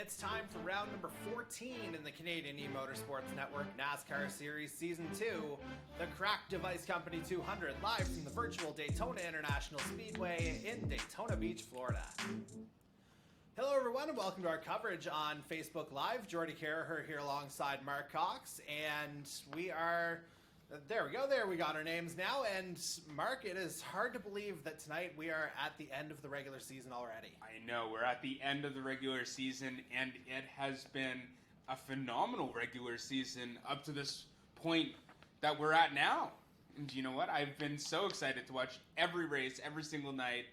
It's time for round number 14 in the Canadian E-Motorsports Network NASCAR Series Season 2, the Crack Device Company 200, live from the virtual Daytona International Speedway in Daytona Beach, Florida. Hello everyone and welcome to our coverage on Facebook Live. Jordy Carraher here alongside Mark Cox, and we are... There we go, there we got our names now, and Mark, it is hard to believe that tonight we are at the end of the regular season already. I know, we're at the end of the regular season, and it has been a phenomenal regular season up to this point that we're at now. And you know what? I've been so excited to watch every race, every single night,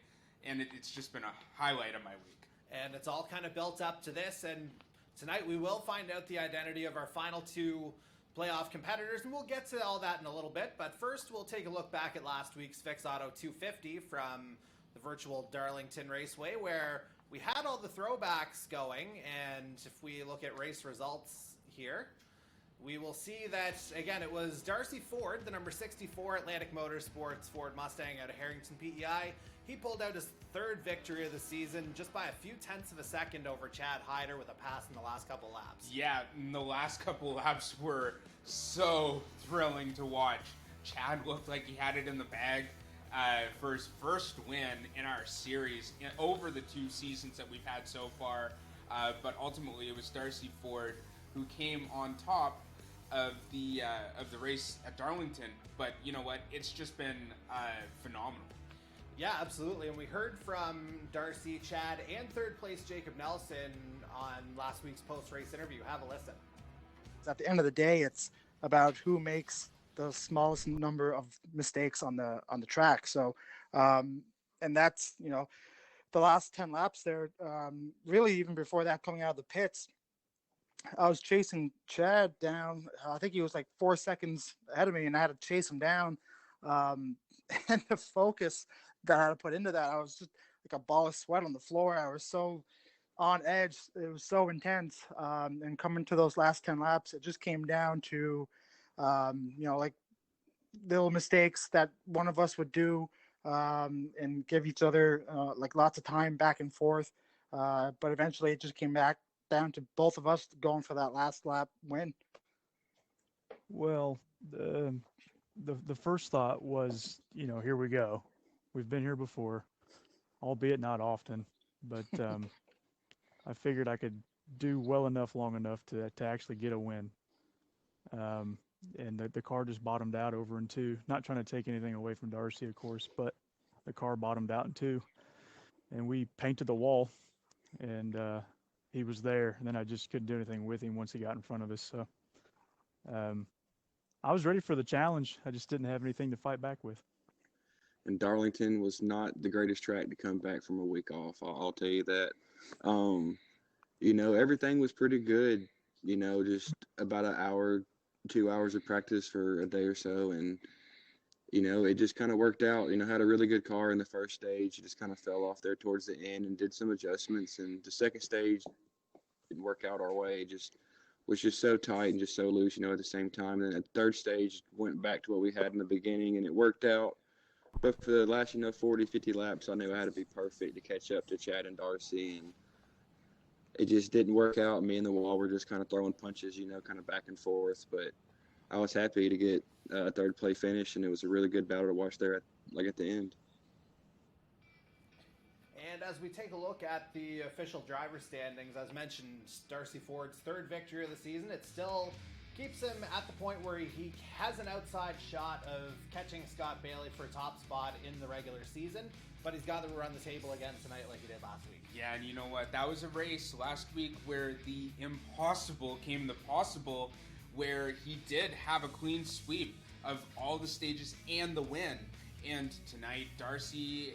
and it's just been a highlight of my week. And it's all kind of built up to this, and tonight we will find out the identity of our final two playoff competitors, and we'll get to all that in a little bit. But first, we'll take a look back at last week's Fix Auto 250 from the virtual Darlington Raceway, where we had all the throwbacks going. And if we look at race results here, we will see that, again, it was Darcy Ford, the number 64 Atlantic Motorsports Ford Mustang out of Harrington, PEI. He pulled out his third victory of the season just by a few tenths of a second over Chad Hyder with a pass in the last couple laps. Yeah, the last couple laps were so thrilling to watch. Chad looked like he had it in the bag for his first win in our series over the two seasons that we've had so far. But ultimately, it was Darcy Ford who came on top of the race at Darlington. But you know what? It's just been phenomenal. Yeah, absolutely. And we heard from Darcy, Chad, and third place Jacob Nelson on last week's post-race interview. Have a listen. At the end of the day, it's about who makes the smallest number of mistakes on the track. So, and that's, you know, the last 10 laps there, really even before that, coming out of the pits, I was chasing Chad down. I think he was like 4 seconds ahead of me, and I had to chase him down. And the focus that I had to put into that, I was just like a ball of sweat on the floor. I was so on edge. It was so intense. And coming to those last 10 laps, it just came down to, you know, like little mistakes that one of us would do and give each other like lots of time back and forth. But eventually it just came back down to both of us going for that last lap win. Well, the first thought was, you know, here we go. We've been here before, albeit not often, but I figured I could do well enough, long enough to actually get a win. And the car just bottomed out over in two. Not trying to take anything away from Darcy, of course, but the car bottomed out in two. And we painted the wall, and he was there. And then I just couldn't do anything with him once he got in front of us. So I was ready for the challenge. I just didn't have anything to fight back with. And Darlington was not the greatest track to come back from a week off. I'll tell you that. You know, everything was pretty good, you know, just about an hour, 2 hours of practice for a day or so. And, you know, it just kind of worked out. You know, had a really good car in the first stage. It just kind of fell off there towards the end and did some adjustments. And the second stage didn't work out our way. It just was just so tight and just so loose, you know, at the same time. And then the third stage went back to what we had in the beginning, and it worked out. But for the last, 40, 50 laps, I knew I had to be perfect to catch up to Chad and Darcy. And it just didn't work out. Me and the wall were just kind of throwing punches, kind of back and forth. But I was happy to get a third place finish, and it was a really good battle to watch there at the end. And as we take a look at the official driver standings, as mentioned, Darcy Ford's third victory of the season, it still keeps him at the point where he has an outside shot of catching Scott Bailey for top spot in the regular season, but he's got to run the table again tonight like he did last week. Yeah, and you know what? That was a race last week where the impossible came to possible, where he did have a clean sweep of all the stages and the win. And tonight, Darcy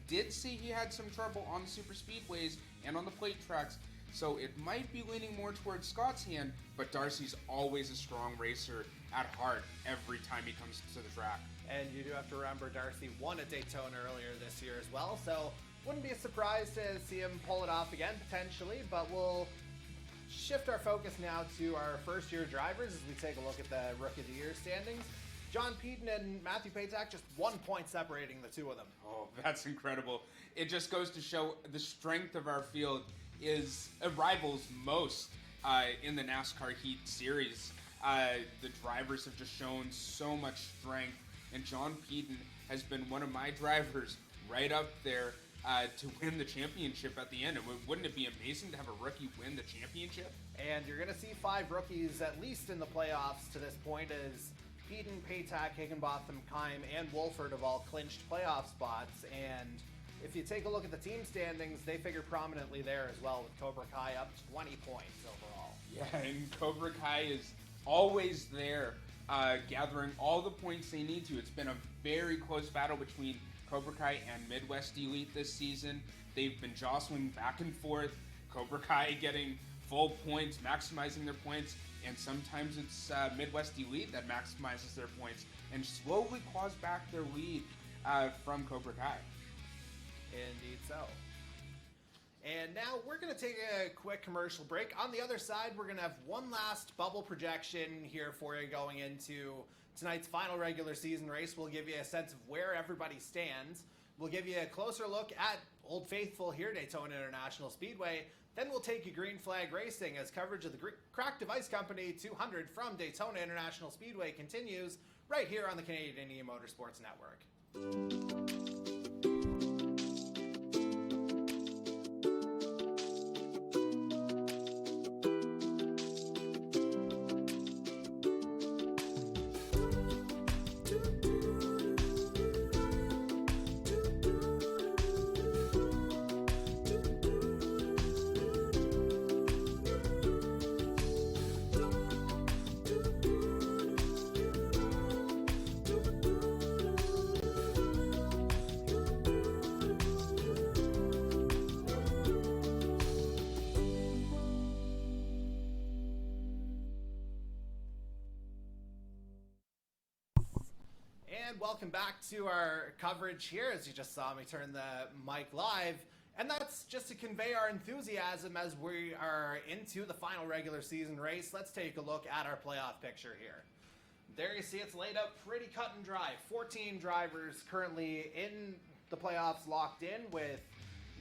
did say he had some trouble on the super speedways and on the plate tracks, so it might be leaning more towards Scott's hand, but Darcy's always a strong racer at heart every time he comes to the track. And you do have to remember Darcy won at Daytona earlier this year as well, so wouldn't be a surprise to see him pull it off again, potentially, but we'll shift our focus now to our first-year drivers as we take a look at the Rookie of the Year standings. John Peden and Matthew Pajak, just 1 point separating the two of them. Oh, that's incredible. It just goes to show the strength of our field. rivals most in the NASCAR Heat Series. The drivers have just shown so much strength, and John Peden has been one of my drivers right up there to win the championship at the end. And wouldn't it be amazing to have a rookie win the championship? And you're going to see 5 rookies at least in the playoffs to this point, as Peden, Paytak, Higginbotham, Kime, and Wolford have all clinched playoff spots. And if you take a look at the team standings, they figure prominently there as well, with Cobra Kai up 20 points overall. Yeah, and Cobra Kai is always there, gathering all the points they need to. It's been a very close battle between Cobra Kai and Midwest Elite this season. They've been jostling back and forth, Cobra Kai getting full points, maximizing their points, and sometimes it's Midwest Elite that maximizes their points and slowly claws back their lead from Cobra Kai. Indeed so. And now we're going to take a quick commercial break. On the other side, we're going to have one last bubble projection here for you going into tonight's final regular season race. We'll give you a sense of where everybody stands. We'll give you a closer look at Old Faithful here, Daytona International Speedway. Then we'll take you green flag racing as coverage of the Crack Device Company 200 from Daytona International Speedway continues right here on the Canadian E-Motorsports Network. And welcome back to our coverage here, as you just saw me turn the mic live. And that's just to convey our enthusiasm as we are into the final regular season race. Let's take a look at our playoff picture here. There you see it's laid out pretty cut and dry. 14 drivers currently in the playoffs locked in, with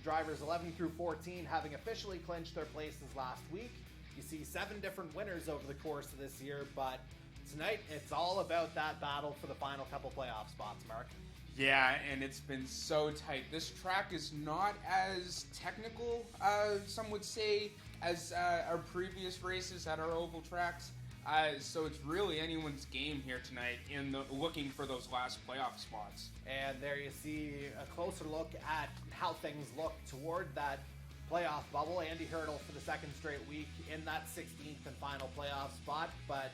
drivers 11 through 14 having officially clinched their places last week. You see 7 different winners over the course of this year, but tonight, it's all about that battle for the final couple playoff spots, Mark. Yeah, and it's been so tight. This track is not as technical, some would say, as our previous races at our oval tracks. So it's really anyone's game here tonight in looking for those last playoff spots. And there you see a closer look at how things look toward that playoff bubble. Andy Hurdle for the second straight week in that 16th and final playoff spot, but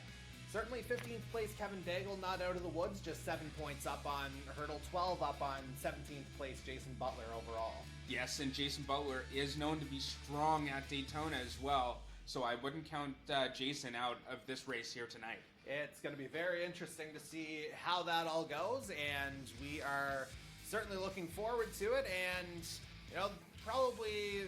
certainly 15th place Kevin Daigle not out of the woods, just 7 points up on Hurdle, 12 up on 17th place Jason Butler overall. Yes, and Jason Butler is known to be strong at Daytona as well, so I wouldn't count Jason out of this race here tonight. It's going to be very interesting to see how that all goes, and we are certainly looking forward to it. And, you know, probably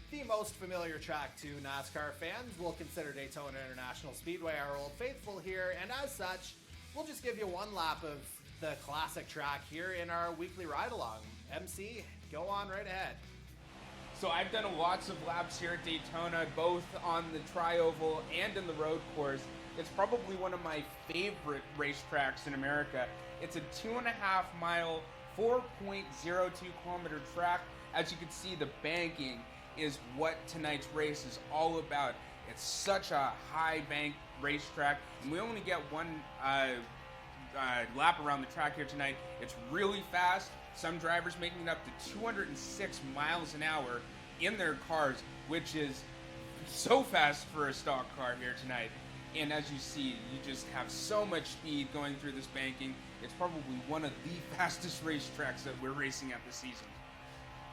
the most familiar track to NASCAR fans, we'll consider Daytona International Speedway our Old Faithful here, and as such, we'll just give you one lap of the classic track here in our weekly ride-along. MC, go on right ahead. So I've done lots of laps here at Daytona, both on the tri-oval and in the road course. It's probably one of my favorite racetracks in America. It's a 2.5 mile, 4.02 kilometer track. As you can see, the banking is what tonight's race is all about. It's such a high bank racetrack, and we only get one lap around the track here tonight. It's really fast. Some drivers making it up to 206 miles an hour in their cars, which is so fast for a stock car here tonight. And as you see, you just have so much speed going through this banking. It's probably one of the fastest racetracks that we're racing at this season.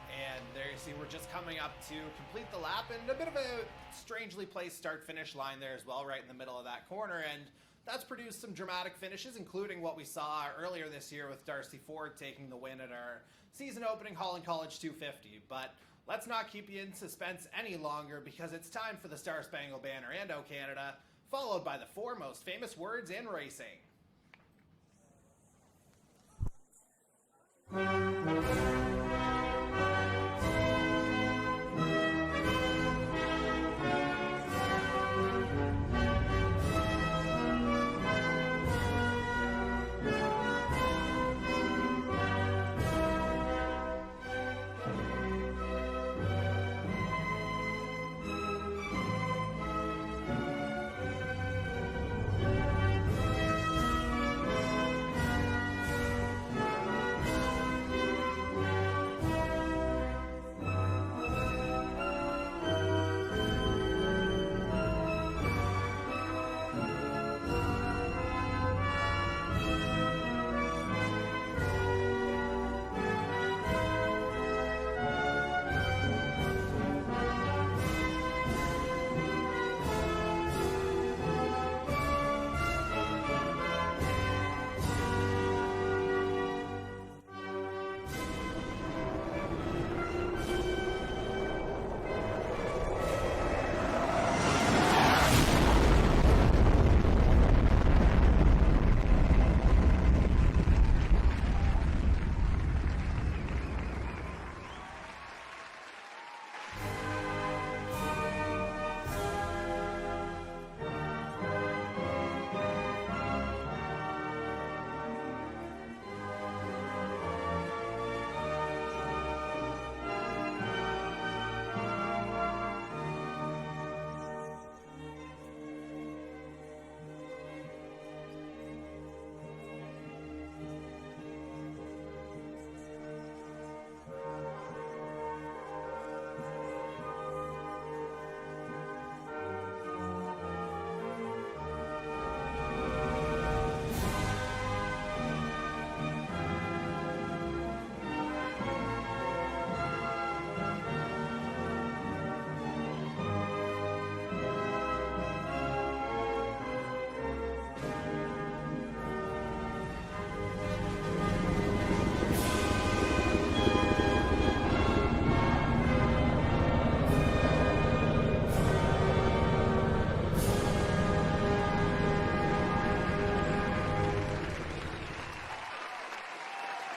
And there you see, we're just coming up to complete the lap, and a bit of a strangely placed start-finish line there as well, right in the middle of that corner. And that's produced some dramatic finishes, including what we saw earlier this year with Darcy Ford taking the win at our season-opening Holland College 250. But let's not keep you in suspense any longer, because it's time for the Star Spangled Banner and O Canada, followed by the 4 most famous words in racing.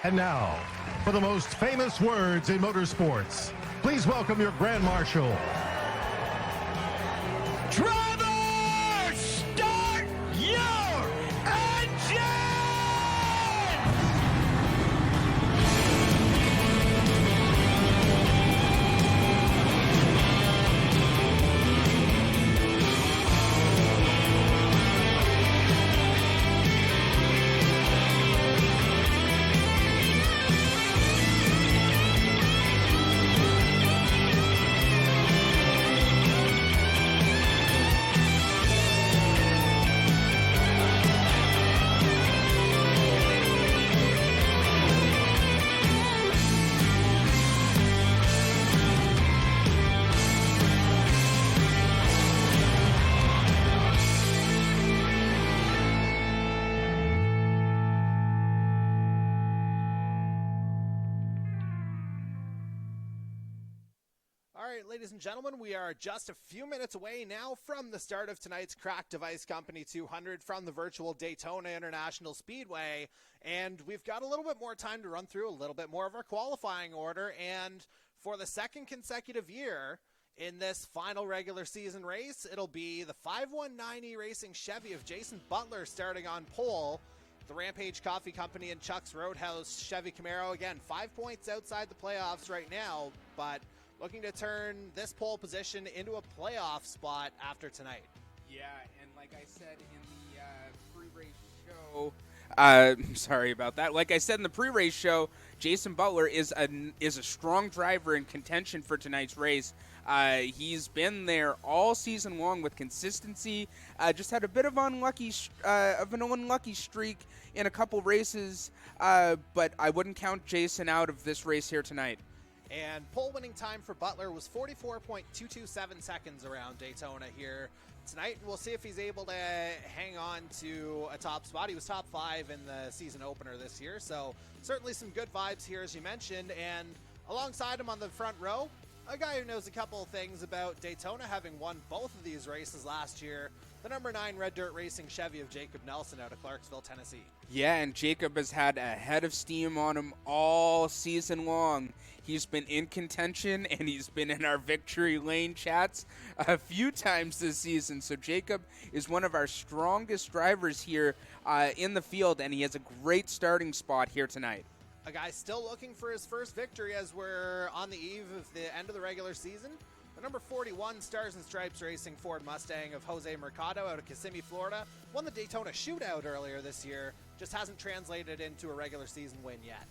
And now, for the most famous words in motorsports, please welcome your Grand Marshal. Drivers, start your engine! All right, ladies and gentlemen, we are just a few minutes away now from the start of tonight's Crack Device Company 200 from the virtual Daytona International Speedway. And we've got a little bit more time to run through a little bit more of our qualifying order. And for the second consecutive year in this final regular season race, it'll be the 519E Racing Chevy of Jason Butler starting on pole. The Rampage Coffee Company and Chuck's Roadhouse Chevy Camaro, again, 5 points outside the playoffs right now, but looking to turn this pole position into a playoff spot after tonight. Yeah, and like I said in the pre-race show, sorry about that. Like I said in the pre-race show, Jason Butler is a strong driver in contention for tonight's race. He's been there all season long with consistency. Just had a bit of an unlucky streak in a couple races, but I wouldn't count Jason out of this race here tonight. And pole winning time for Butler was 44.227 seconds around Daytona here tonight. We'll see if he's able to hang on to a top spot. He was top 5 in the season opener this year, so certainly some good vibes here, as you mentioned. And alongside him on the front row, a guy who knows a couple of things about Daytona, having won both of these races last year, the number 9 Red Dirt Racing Chevy of Jacob Nelson out of Clarksville, Tennessee. Yeah, and Jacob has had a head of steam on him all season long. He's been in contention, and he's been in our victory lane chats a few times this season. So Jacob is one of our strongest drivers here in the field, and he has a great starting spot here tonight. A guy still looking for his first victory as we're on the eve of the end of the regular season. The number 41 Stars and Stripes Racing Ford Mustang of Jose Mercado out of Kissimmee, Florida, won the Daytona Shootout earlier this year, just hasn't translated into a regular season win yet.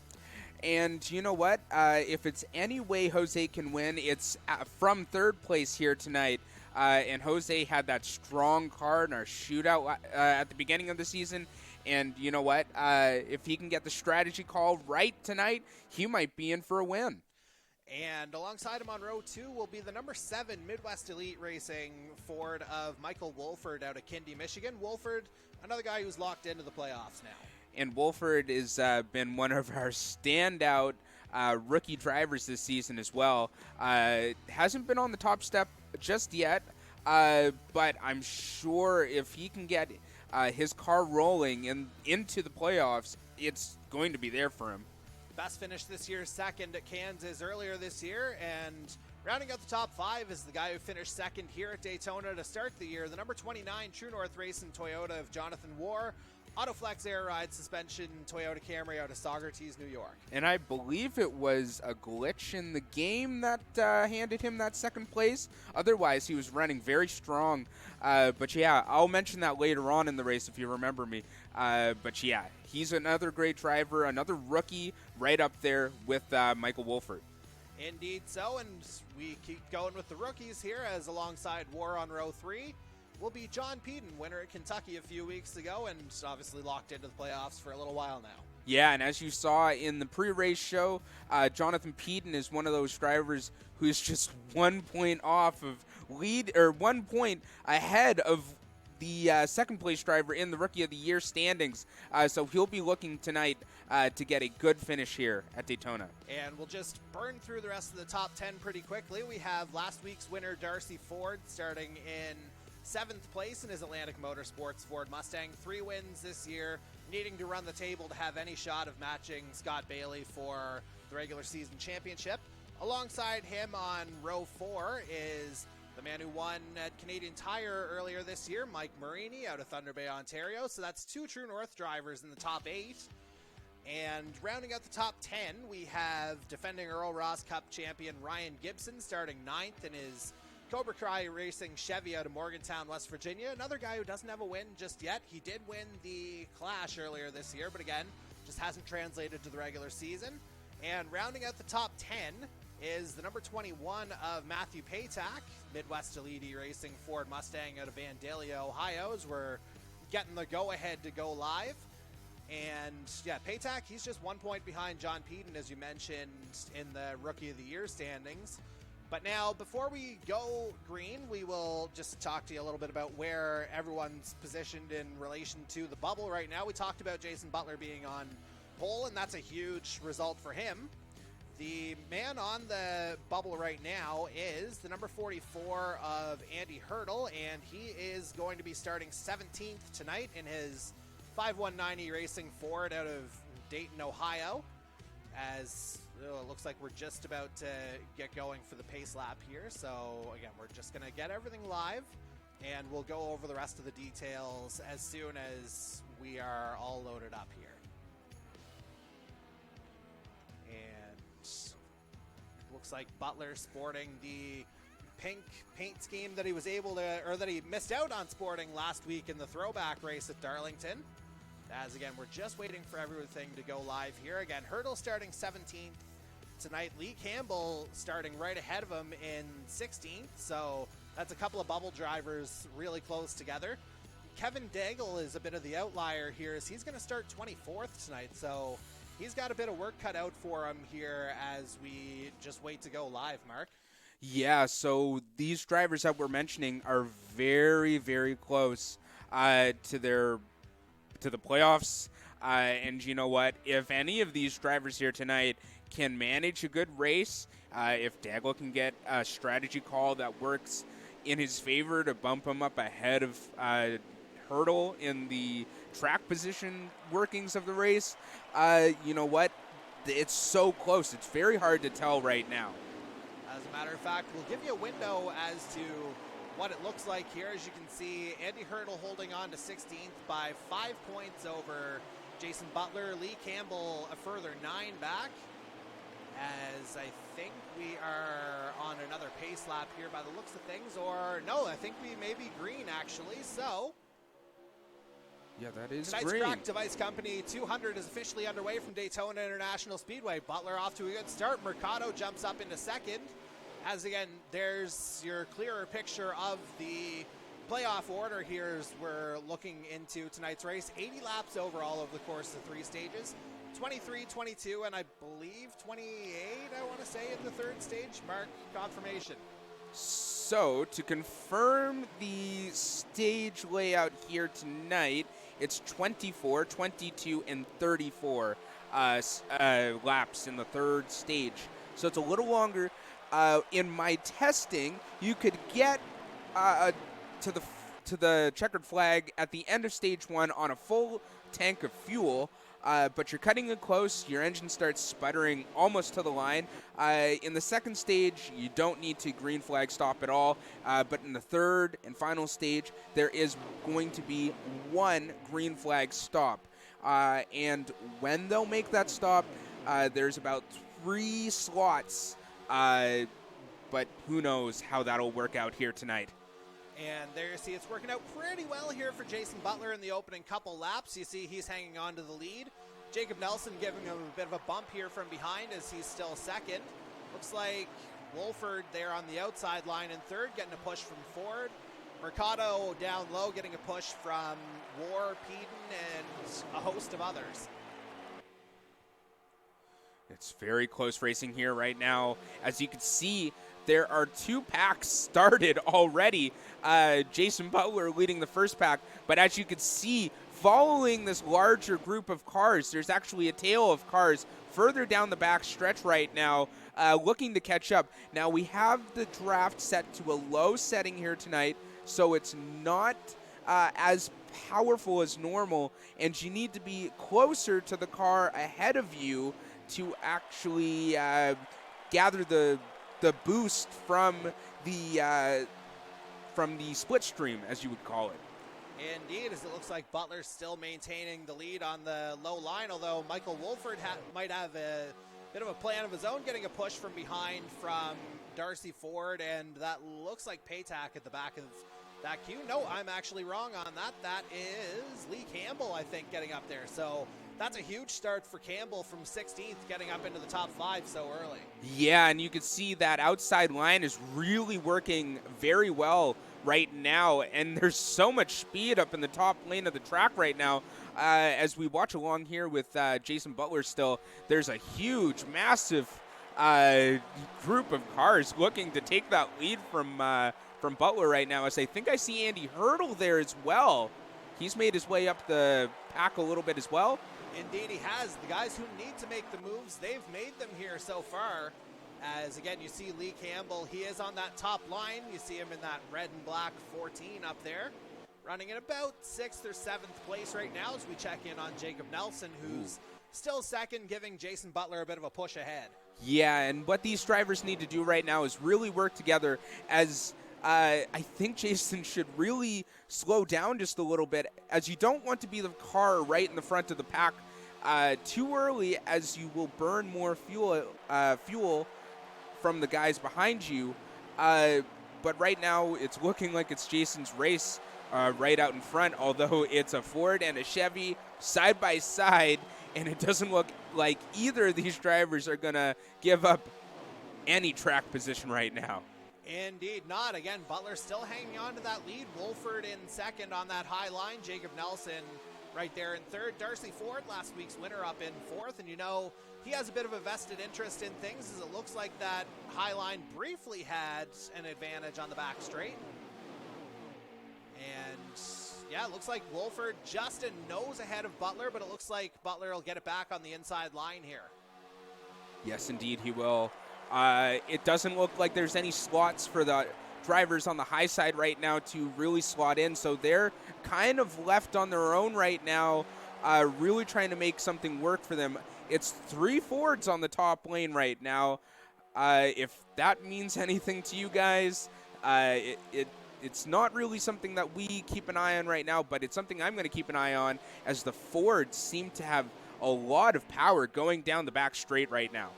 And you know what? If it's any way Jose can win, it's from third place here tonight. And Jose had that strong car in our shootout at the beginning of the season. And you know what? If he can get the strategy call right tonight, he might be in for a win. And alongside him on row 2 will be the number 7 Midwest Elite Racing Ford of Michael Wolford out of Kindy, Michigan. Wolford, another guy who's locked into the playoffs now. And Wolford has been one of our standout rookie drivers this season as well. Hasn't been on the top step just yet, but I'm sure if he can get his car rolling into the playoffs, it's going to be there for him. Best finish this year, second at Kansas earlier this year, and rounding out the top 5 is the guy who finished second here at Daytona to start the year, the number 29 True North Racing Toyota of Jonathan War, Autoflex Air Ride Suspension Toyota Camry out of Saugerties, New York. And I believe it was a glitch in the game that handed him that second place. Otherwise, he was running very strong. But yeah, I'll mention that later on in the race if you remember me. But yeah, he's another great driver, another rookie right up there with Michael Wolford. Indeed so, and we keep going with the rookies here as alongside War on row 3 will be John Peden, winner at Kentucky a few weeks ago and obviously locked into the playoffs for a little while now. Yeah, and as you saw in the pre-race show, Jonathan Peden is one of those drivers who's just 1 point off of lead, or 1 point ahead of the second place driver in the Rookie of the Year standings. So he'll be looking tonight to get a good finish here at Daytona. And we'll just burn through the rest of the top 10 pretty quickly. We have last week's winner, Darcy Ford, starting in 7th place in his Atlantic Motorsports Ford Mustang. 3 wins this year, needing to run the table to have any shot of matching Scott Bailey for the regular season championship. Alongside him on row 4 is the man who won at Canadian Tire earlier this year, Mike Marini out of Thunder Bay, Ontario. So that's 2 True North drivers in the top 8. And rounding out the top 10, we have defending Earl Ross Cup champion Ryan Gibson starting 9th in his Cobra Cry Racing Chevy out of Morgantown, West Virginia. Another guy who doesn't have a win just yet. He did win the Clash earlier this year, but again, just hasn't translated to the regular season. And rounding out the top 10 is the number 21 of Matthew Paytak, Midwest Elite Racing Ford Mustang out of Vandalia, Ohio, as we're getting the go-ahead to go live. And yeah, Paytak, he's just 1 point behind John Peden, as you mentioned, in the Rookie of the Year standings. But now, before we go green, we will just talk to you a little bit about where everyone's positioned in relation to the bubble right now. We talked about Jason Butler being on pole, and that's a huge result for him. The man on the bubble right now is the number 44 of Andy Hurdle, and he is going to be starting 17th tonight in his 5190 Racing Ford out of Dayton, Ohio, as it looks like we're just about to get going for the pace lap here. So again, we're just going to get everything live, and we'll go over the rest of the details as soon as we are all loaded up here. And looks like Butler sporting the pink paint scheme that he was able to, or that he missed out on sporting last week in the throwback race at Darlington. As again, we're just waiting for everything to go live here. Again, Hurdle starting 17th tonight. Lee Campbell starting right ahead of him in 16th. So that's a couple of bubble drivers really close together. Kevin Daigle is a bit of the outlier here, as he's going to start 24th tonight. So he's got a bit of work cut out for him here as we just wait to go live, Mark. Yeah, so these drivers that we're mentioning are very, very close to the playoffs, and you know what? If any of these drivers here tonight can manage a good race, if Daigle can get a strategy call that works in his favor to bump him up ahead of Hurdle in the track position workings of the race, you know what? It's so close. It's very hard to tell right now. As a matter of fact, we'll give you a window as to what it looks like here. As you can see, Andy Hurdle holding on to 16th by 5 points over Jason Butler. Lee Campbell a further 9 back, as I think we are on another pace lap here by the looks of things. Or no, I think we may be green actually. So yeah, that is tonight's green. Crack Device Company 200 is officially underway from Daytona International Speedway. Butler off to a good start. Mercado jumps up into second. As again, there's your clearer picture of the playoff order here as we're looking into tonight's race. 80 laps overall over the course of 3 stages. 23, 22, and I believe 28, I want to say, in the 3rd stage. Mark, confirmation. So, to confirm the stage layout here tonight, it's 24, 22, and 34 laps in the 3rd stage. So it's a little longer. In my testing, you could get to the checkered flag at the end of stage 1 on a full tank of fuel, but you're cutting it close. Your engine starts sputtering almost to the line. In the 2nd stage, you don't need to green flag stop at all, but in the 3rd and final stage, there is going to be 1 green flag stop. And when they'll make that stop, there's about 3 slots, but who knows how that'll work out here tonight. And there you see it's working out pretty well here for Jason Butler in the opening couple laps. You see he's hanging on to the lead. Jacob Nelson giving him a bit of a bump here from behind as he's still second. Looks like Wolford there on the outside line in 3rd, getting a push from Ford. Mercado down low, getting a push from War, Peden, and a host of others. It's very close racing here right now. As you can see, there are 2 packs started already. Jason Butler leading the first pack, but as you can see, following this larger group of cars, there's actually a tail of cars further down the back stretch right now, looking to catch up. Now we have the draft set to a low setting here tonight, so it's not as powerful as normal, and you need to be closer to the car ahead of you to actually gather the boost from the split stream, as you would call it. Indeed, as it looks like Butler's still maintaining the lead on the low line, although Michael Wolford might have a bit of a plan of his own, getting a push from behind from Darcy Ford, and that looks like Paytack at the back of that queue. No, I'm actually wrong on that. That is Lee Campbell, I think, getting up there. So that's a huge start for Campbell from 16th, getting up into the top 5 so early. Yeah, and you can see that outside line is really working very well right now, and there's so much speed up in the top lane of the track right now. As we watch along here with Jason Butler still, there's a huge, massive group of cars looking to take that lead from Butler right now, as I think I see Andy Hurdle there as well. He's made his way up the pack a little bit as well. Indeed he has. The guys who need to make the moves, they've made them here so far. As again, you see Lee Campbell, he is on that top line. You see him in that red and black 14 up there, running in about 6th or 7th place right now as we check in on Jacob Nelson, who's still second, giving Jason Butler a bit of a push ahead. Yeah, and what these drivers need to do right now is really work together, as I think Jason should really slow down just a little bit, as you don't want to be the car right in the front of the pack too early, as you will burn more fuel from the guys behind you. But right now, it's looking like it's Jason's race right out in front, although it's a Ford and a Chevy side by side, and it doesn't look like either of these drivers are going to give up any track position right now. Indeed not. Again, Butler still hanging on to that lead. Wolford in second on that high line. Jacob Nelson right there in third. Darcy Ford, last week's winner, up in fourth. And you know, he has a bit of a vested interest in things, as it looks like that high line briefly had an advantage on the back straight. And yeah, it looks like Wolford just a nose ahead of Butler, but it looks like Butler will get it back on the inside line here. Yes, indeed he will. It doesn't look like there's any slots for the drivers on the high side right now to really slot in, so they're kind of left on their own right now, really trying to make something work for them. It's 3 Fords on the top lane right now. If that means anything to you guys, it's not really something that we keep an eye on right now, but it's something I'm going to keep an eye on, as the Fords seem to have a lot of power going down the back straight right now.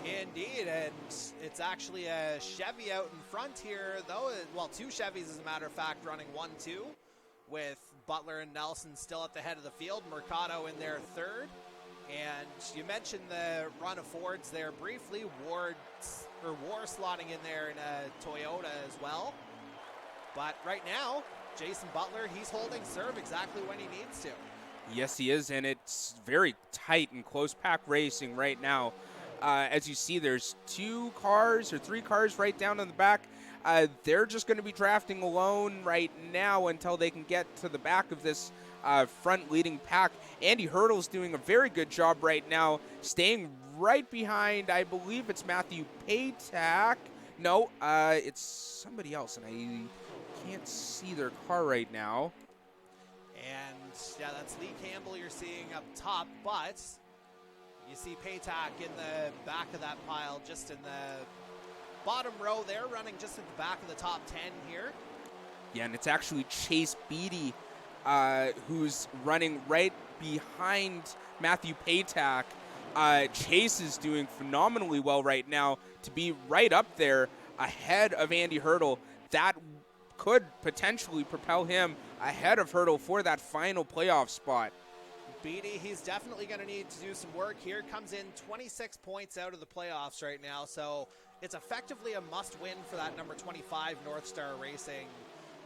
Indeed, and it's actually a Chevy out in front here, though. Well, 2 Chevys, as a matter of fact, running 1-2, with Butler and Nelson still at the head of the field, Mercado in their third. And you mentioned the run of Fords there briefly, War slotting in there in a Toyota as well. But right now, Jason Butler, he's holding serve exactly when he needs to. Yes, he is, and it's very tight and close pack racing right now. As you see, there's 2 cars or 3 cars right down in the back. They're just going to be drafting alone right now until they can get to the back of this front leading pack. Andy Hurdle's doing a very good job right now, staying right behind, I believe it's Matthew Paytack. No, it's somebody else, and I can't see their car right now. And yeah, that's Lee Campbell you're seeing up top, but you see Paytack in the back of that pile, just in the bottom row there, running just at the back of the top 10 here. Yeah, and it's actually Chase Beatty who's running right behind Matthew Paytack. Chase is doing phenomenally well right now to be right up there ahead of Andy Hurdle. That could potentially propel him ahead of Hurdle for that final playoff spot. Beatty, he's definitely going to need to do some work here. Comes in 26 points out of the playoffs right now, so it's effectively a must-win for that number 25 North Star Racing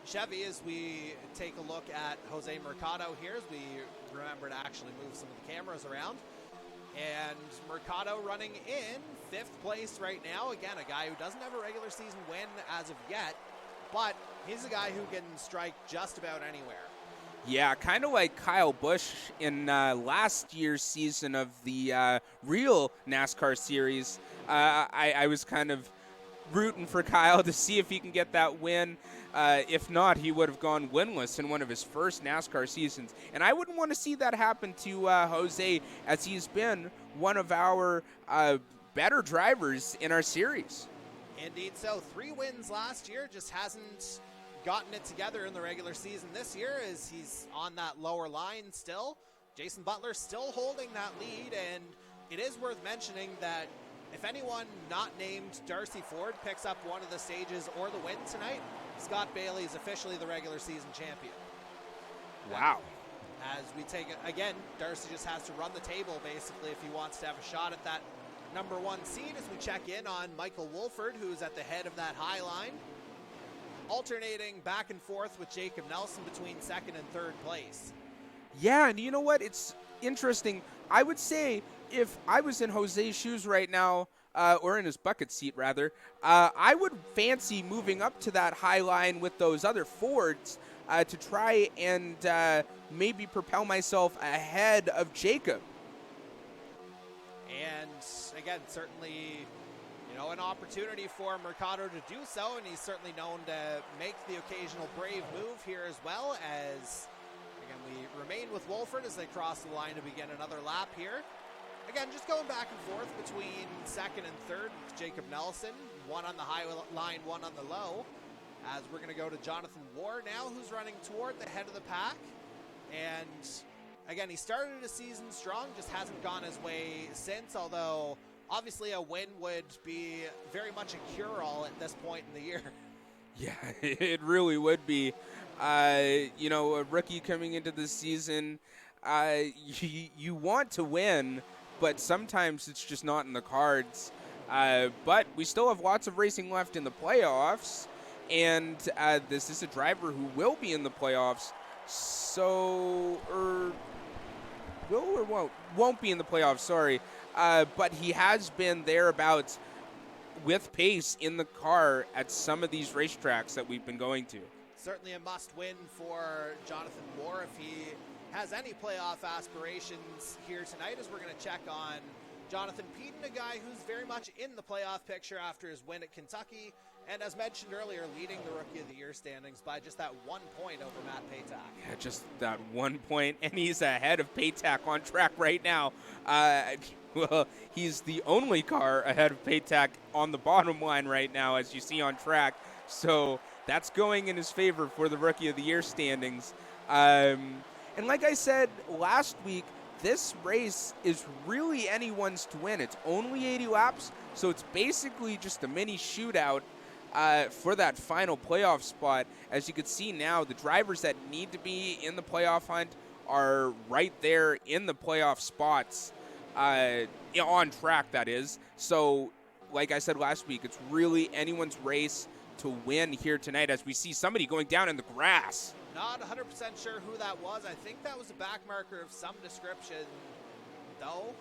Chevy, as we take a look at Jose Mercado here, as we remember to actually move some of the cameras around. And Mercado running in 5th place right now. Again, a guy who doesn't have a regular season win as of yet, but he's a guy who can strike just about anywhere. Yeah, kind of like Kyle Busch in last year's season of the real NASCAR series. I was kind of rooting for Kyle to see if he can get that win. If not, he would have gone winless in one of his first NASCAR seasons. And I wouldn't want to see that happen to Jose, as he's been one of our better drivers in our series. Indeed so. 3 wins last year, just hasn't gotten it together in the regular season this year, as he's on that lower line still. Jason Butler still holding that lead, and it is worth mentioning that if anyone not named Darcy Ford picks up one of the stages or the win tonight, Scott Bailey is officially the regular season champion. Wow. As we take it, again, Darcy just has to run the table basically if he wants to have a shot at that number 1 seed, as we check in on Michael Wolford, who's at the head of that high line, alternating back and forth with Jacob Nelson between 2nd and 3rd place. Yeah, and you know what? It's interesting. I would say if I was in Jose's shoes right now, or in his bucket seat rather, I would fancy moving up to that high line with those other Fords to try and maybe propel myself ahead of Jacob. And again, certainly, an opportunity for Mercado to do so, and he's certainly known to make the occasional brave move here as well. As again, we remain with Wolford as they cross the line to begin another lap here. Again, just going back and forth between 2nd and 3rd, Jacob Nelson, one on the high line, one on the low. As we're going to go to Jonathan War now, who's running toward the head of the pack. And again, he started the season strong, just hasn't gone his way since, although obviously a win would be very much a cure-all at this point in the year. Yeah, it really would be. A rookie coming into the season, you want to win, but sometimes it's just not in the cards. But we still have lots of racing left in the playoffs, and this is a driver who will be in the playoffs. Won't be in the playoffs, sorry. But he has been thereabouts with pace in the car at some of these racetracks that we've been going to. Certainly a must-win for Jonathan Moore if he has any playoff aspirations here tonight, as we're going to check on Jonathan Peden, a guy who's very much in the playoff picture after his win at Kentucky, and as mentioned earlier, leading the Rookie of the Year standings by just that 1 point over Matt Paytak. Yeah, just that 1 point, and he's ahead of Paytak on track right now. Well, he's the only car ahead of Paytak on the bottom line right now, as you see on track. So that's going in his favor for the Rookie of the Year standings. And like I said last week, this race is really anyone's to win. It's only 80 laps, so it's basically just a mini shootout for that final playoff spot. As you can see now, the drivers that need to be in the playoff hunt are right there in the playoff spots, on track, that is. So, like I said last week, it's really anyone's race to win here tonight, as we see somebody going down in the grass. Not 100% sure who that was. I think that was a back marker of some description, though.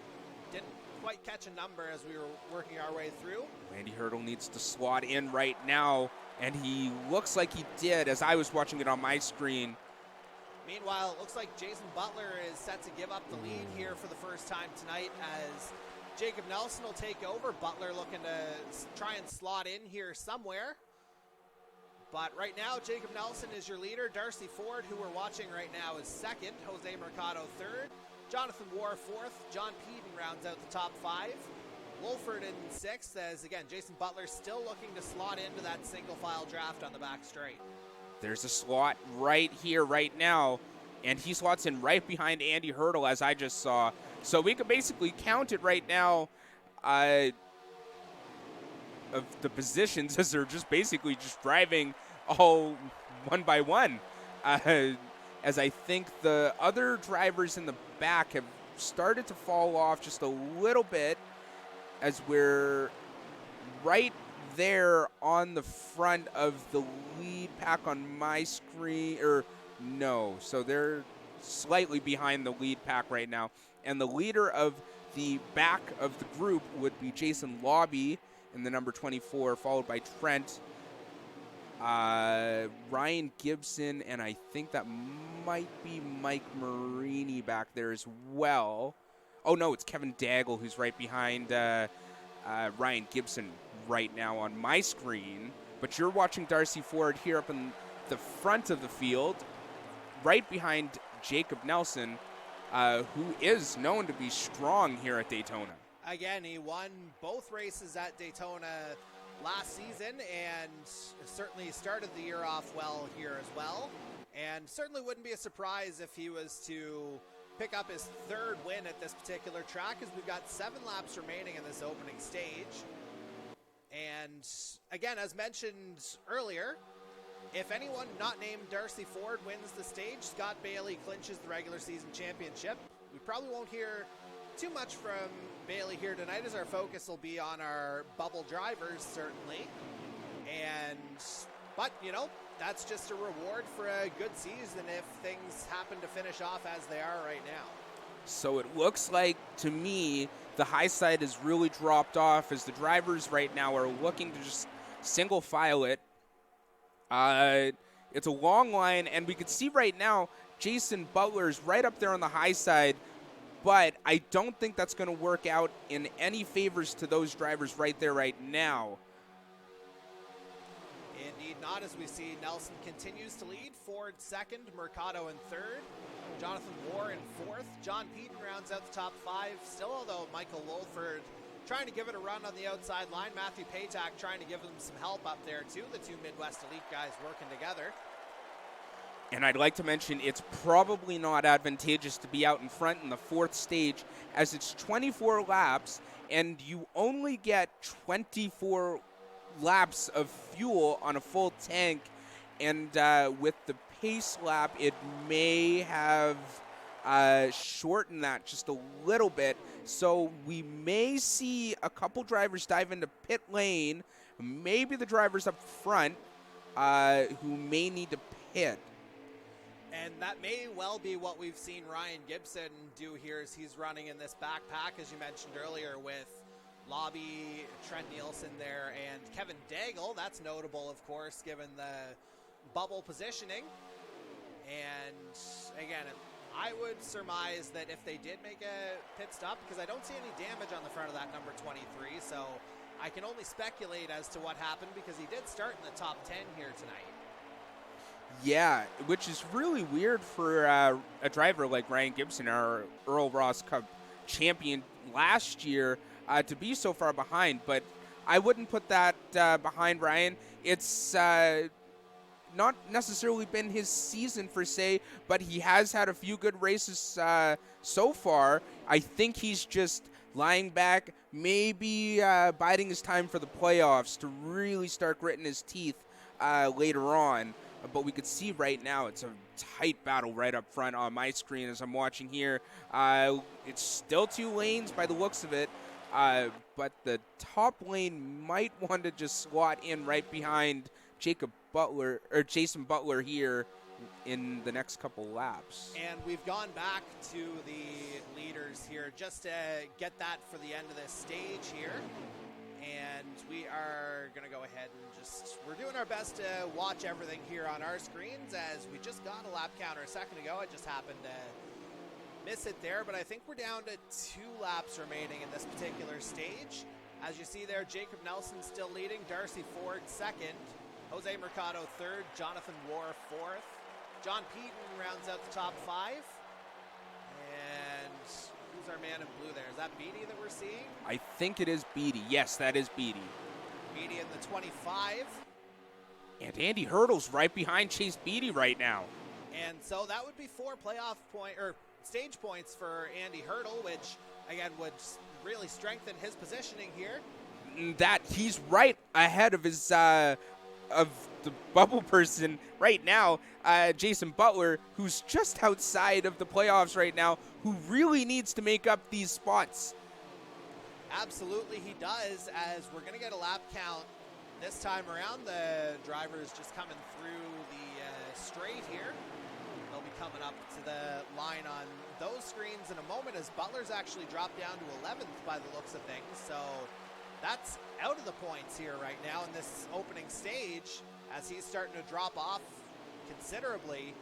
Didn't quite catch a number as we were working our way through. Randy Hurdle needs to slot in right now, and he looks like he did as I was watching it on my screen. Meanwhile, it looks like Jason Butler is set to give up the lead here for the first time tonight, as Jacob Nelson will take over. Butler looking to try and slot in here somewhere. But right now, Jacob Nelson is your leader. Darcy Ford, who we're watching right now, is 2nd. Jose Mercado 3rd. Jonathan War 4th. John Peden rounds out the top 5. Wolford in 6th, as again, Jason Butler still looking to slot into that single file draft on the back straight. There's a slot right here, right now, and he slots in right behind Andy Hurdle, as I just saw. So we could basically count it right now of the positions as they're just basically just driving all one by one. As I think the other drivers in the back have started to fall off just a little bit, as we're right there on the front of the lead pack on my screen, or no, so they're slightly behind the lead pack right now. And the leader of the back of the group would be Jason Lobby in the number 24, followed by Trent, Ryan Gibson, and I think that might be Mike Marini back there as well. Oh, no, it's Kevin Daggle who's right behind Ryan Gibson, right now on my screen, but you're watching Darcy Ford here up in the front of the field, right behind Jacob Nelson, who is known to be strong here at Daytona. Again, he won both races at Daytona last season and certainly started the year off well here as well. And certainly wouldn't be a surprise if he was to pick up his third win at this particular track, as we've got 7 laps remaining in this opening stage. And again, as mentioned earlier, if anyone not named Darcy Ford wins the stage, Scott Bailey clinches the regular season championship. We probably won't hear too much from Bailey here tonight, as our focus will be on our bubble drivers, certainly. But you know, that's just a reward for a good season if things happen to finish off as they are right now. So it looks like, to me, the high side has really dropped off, as the drivers right now are looking to just single file it. It's a long line, and we can see right now Jason Butler is right up there on the high side, but I don't think that's going to work out in any favors to those drivers right there right now. Indeed not, as we see Nelson continues to lead. Ford second, Mercado in third, Jonathan Moore in fourth. John Peden rounds out the top 5 still, although Michael Wolford trying to give it a run on the outside line. Matthew Paytak trying to give him some help up there too. The 2 Midwest Elite guys working together. And I'd like to mention it's probably not advantageous to be out in front in the 4th stage, as it's 24 laps and you only get 24 laps of fuel on a full tank, and with the pace lap it may have shortened that just a little bit, so we may see a couple drivers dive into pit lane, maybe the drivers up front who may need to pit. And that may well be what we've seen Ryan Gibson do here, as he's running in this backpack, as you mentioned earlier, with Lobby, Trent Nielsen there, and Kevin Daigle. That's notable, of course, given the bubble positioning. And again, I would surmise that if they did make a pit stop, because I don't see any damage on the front of that number 23, so I can only speculate as to what happened, because he did start in the top 10 here tonight. Yeah, which is really weird for a driver like Ryan Gibson, our Earl Ross Cup champion last year, to be so far behind. But I wouldn't put that behind Ryan. It's not necessarily been his season per se, but he has had a few good races so far. I think he's just lying back, maybe biding his time for the playoffs to really start gritting his teeth later on. But we could see right now it's a tight battle right up front on my screen as I'm watching here. It's still 2 lanes by the looks of it, but the top lane might want to just slot in right behind Jason Butler here in the next couple laps. And we've gone back to the leaders here just to get that for the end of this stage here. And we are going to go ahead and we're doing our best to watch everything here on our screens, as we just got a lap counter a second ago. I just happened to miss it there, but I think we're down to 2 laps remaining in this particular stage. As you see there, Jacob Nelson still leading, Darcy Ford second, Jose Mercado third, Jonathan Moore fourth. John Peden rounds out the top 5. And who's our man in blue there? Is that Beatty that we're seeing? I think it is Beatty. Yes, that is Beatty. Beatty in the 25. And Andy Hurdle's right behind Chase Beatty right now. And so that would be 4 stage points for Andy Hurdle, which again would really strengthen his positioning here. That he's right ahead of his of the bubble person right now, Jason Butler, who's just outside of the playoffs right now, who really needs to make up these spots. Absolutely he does, as we're going to get a lap count this time around. The driver's just coming through the straight here. They'll be coming up to the line on those screens in a moment, as Butler's actually dropped down to 11th by the looks of things. So that's out of the points here right now in this opening stage, as he's starting to drop off considerably.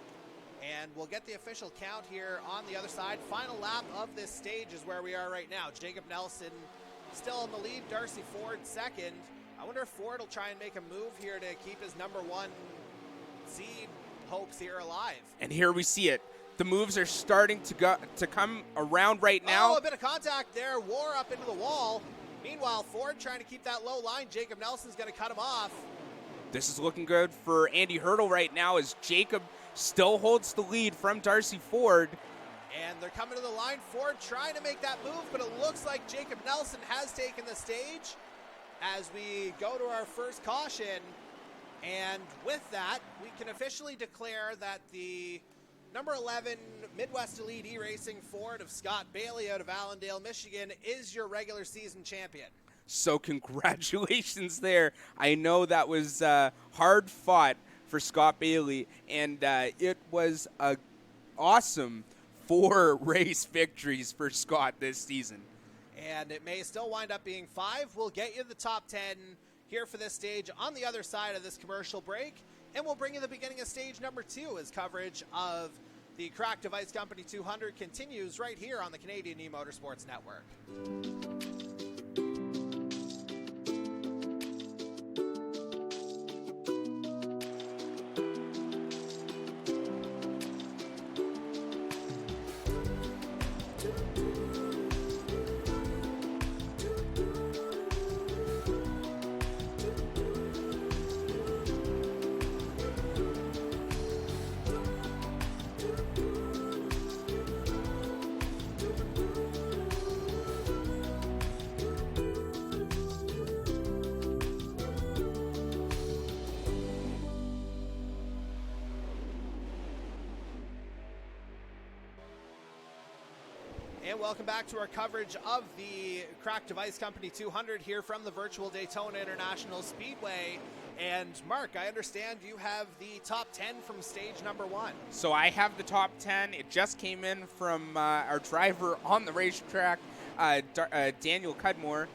And we'll get the official count here on the other side. Final lap of this stage is where we are right now. Jacob Nelson still in the lead, Darcy Ford second, I wonder if Ford will try and make a move here to keep his number 1 seed hopes here alive. And here we see it. The moves are starting to come around right now. Oh, a bit of contact there. War up into the wall. Meanwhile, Ford trying to keep that low line. Jacob Nelson's going to cut him off. This is looking good for Andy Hurdle right now as Jacob still holds the lead from Darcy Ford. And they're coming to the line. Ford trying to make that move, but it looks like Jacob Nelson has taken the stage as we go to our first caution. And with that, we can officially declare that the number 11 Midwest Elite E-Racing Ford of Scott Bailey out of Allendale, Michigan is your regular season champion. So congratulations there. I know that was hard fought for Scott Bailey, and it was a awesome 4 race victories for Scott this season. And it may still wind up being 5. We'll get you the top 10 here for this stage on the other side of this commercial break. And we'll bring you the beginning of stage number 2 as coverage of the Crack Device Company 200 continues right here on the Canadian E-Motorsports Network. And welcome back to our coverage of the Crack Device Company 200 here from the virtual Daytona International Speedway. And Mark, I understand you have the top 10 from stage number 1. So I have the top 10. It just came in from our driver on the racetrack, Daniel Cudmore.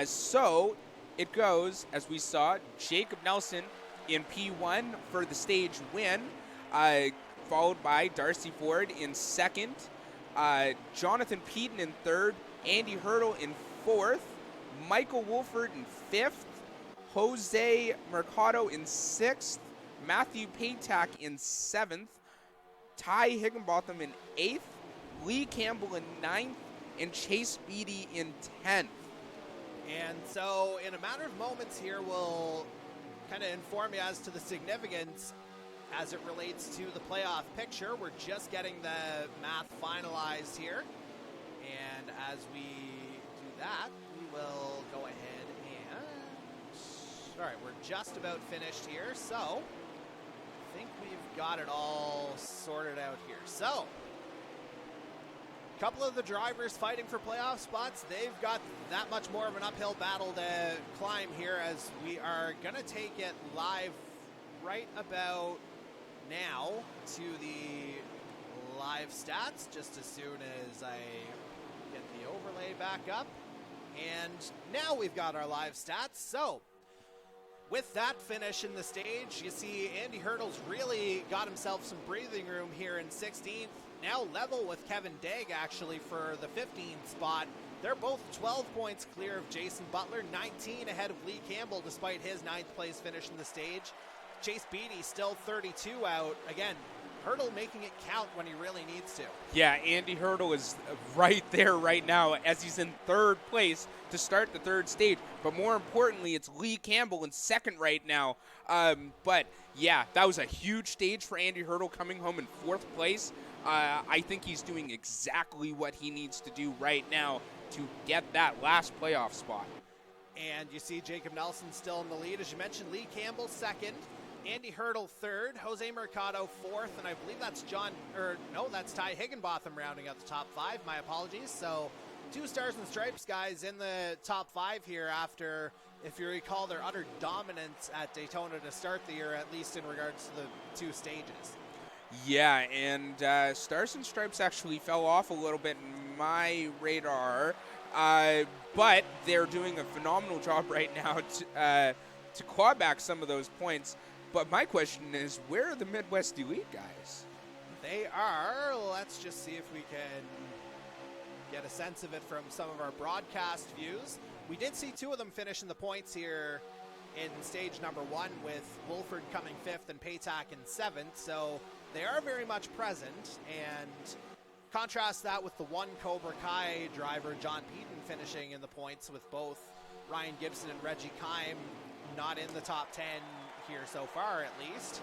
So it goes, as we saw, Jacob Nelson in P1 for the stage win, followed by Darcy Ford in second, Jonathan Peden in third, Andy Hurdle in fourth, Michael Wolford in fifth, Jose Mercado in sixth, Matthew Paytak in seventh, Ty Higginbotham in eighth, Lee Campbell in ninth, and Chase Beatty in 10th. And so in a matter of moments here, we'll kind of inform you as to the significance as it relates to the playoff picture. We're just getting the math finalized here. And as we do that, we will go ahead and... All right, we're just about finished here. So I think we've got it all sorted out here. So a couple of the drivers fighting for playoff spots, they've got that much more of an uphill battle to climb here, as we are going to take it live right about now to the live stats, just as soon as I get the overlay back up. And now we've got our live stats. So with that finish in the stage, you see Andy Hurdle's really got himself some breathing room here in 16th. Now level with Kevin Degg, actually, for the 15th spot. They're both 12 points clear of Jason Butler, 19 ahead of Lee Campbell despite his 9th place finish in the stage. Chase Beatty still 32 out. Again, Hurdle making it count when he really needs to. Yeah, Andy Hurdle is right there right now as he's in third place to start the third stage. But more importantly, it's Lee Campbell in second right now. But yeah, that was a huge stage for Andy Hurdle, coming home in fourth place. I think he's doing exactly what he needs to do right now to get that last playoff spot. And you see Jacob Nelson still in the lead. As you mentioned, Lee Campbell second, Andy Hurdle third, Jose Mercado fourth, and I believe that's that's Ty Higginbotham rounding out the top 5. My apologies. So 2 Stars and Stripes guys in the top 5 here after, if you recall, their utter dominance at Daytona to start the year, at least in regards to the 2 stages. Yeah, and Stars and Stripes actually fell off a little bit in my radar, but they're doing a phenomenal job right now to claw back some of those points. But my question is, where are the Midwest Elite guys? They are, let's just see if we can get a sense of it from some of our broadcast views. We did see two of them finish in the points here in stage number 1, with Wolford coming 5th and Paytak in 7th, so they are very much present. And contrast that with the one Cobra Kai driver, John Peden, finishing in the points, with both Ryan Gibson and Reggie Kime not in the top 10 here so far, at least.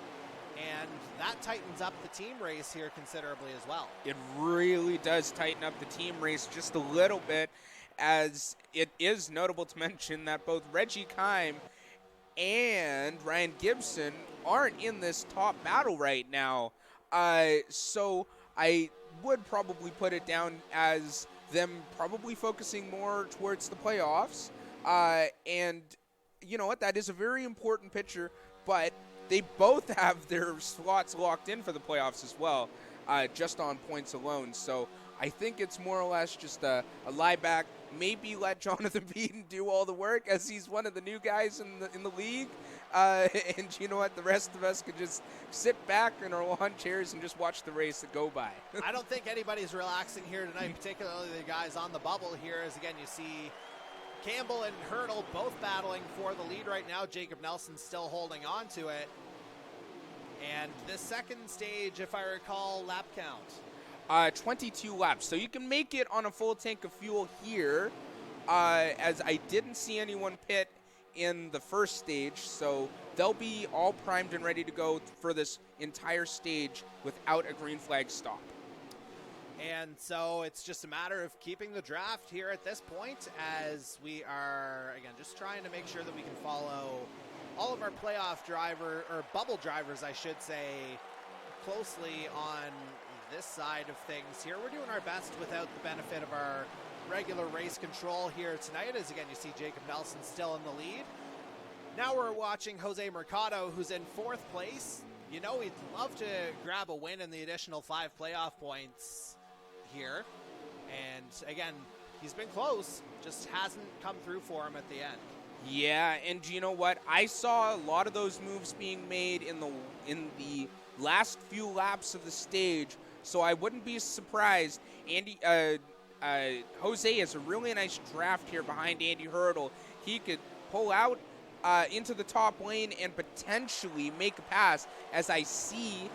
And that tightens up the team race here considerably as well. It really does tighten up the team race just a little bit, as it is notable to mention that both Reggie Kime and Ryan Gibson aren't in this top battle right now. So I would probably put it down as them probably focusing more towards the playoffs. And you know what? That is a very important picture, but they both have their slots locked in for the playoffs as well, just on points alone. So I think it's more or less just a lie back. Maybe let Jonathan Peden do all the work, as he's one of the new guys in the league. And you know what? The rest of us could just sit back in our lawn chairs and just watch the race that go by. I don't think anybody's relaxing here tonight, particularly the guys on the bubble here, as again you see Campbell and Hurdle both battling for the lead right now. Jacob Nelson still holding on to it. And this second stage, if I recall, lap count. 22 laps. So you can make it on a full tank of fuel here, as I didn't see anyone pit in the first stage. So they'll be all primed and ready to go for this entire stage without a green flag stop. And so it's just a matter of keeping the draft here at this point, as we are, again, just trying to make sure that we can follow all of our playoff driver, or bubble drivers, I should say, closely on this side of things here. We're doing our best without the benefit of our regular race control here tonight, as again, you see Jacob Nelson still in the lead. Now we're watching Jose Mercado, who's in 4th place. You know, he'd love to grab a win in the additional 5 playoff points here. And again, he's been close, just hasn't come through for him at the end. Yeah, and you know what? I saw a lot of those moves being made in the last few laps of the stage, so I wouldn't be surprised. Jose has a really nice draft here behind Andy Hurdle. He could pull out into the top lane and potentially make a pass, as I see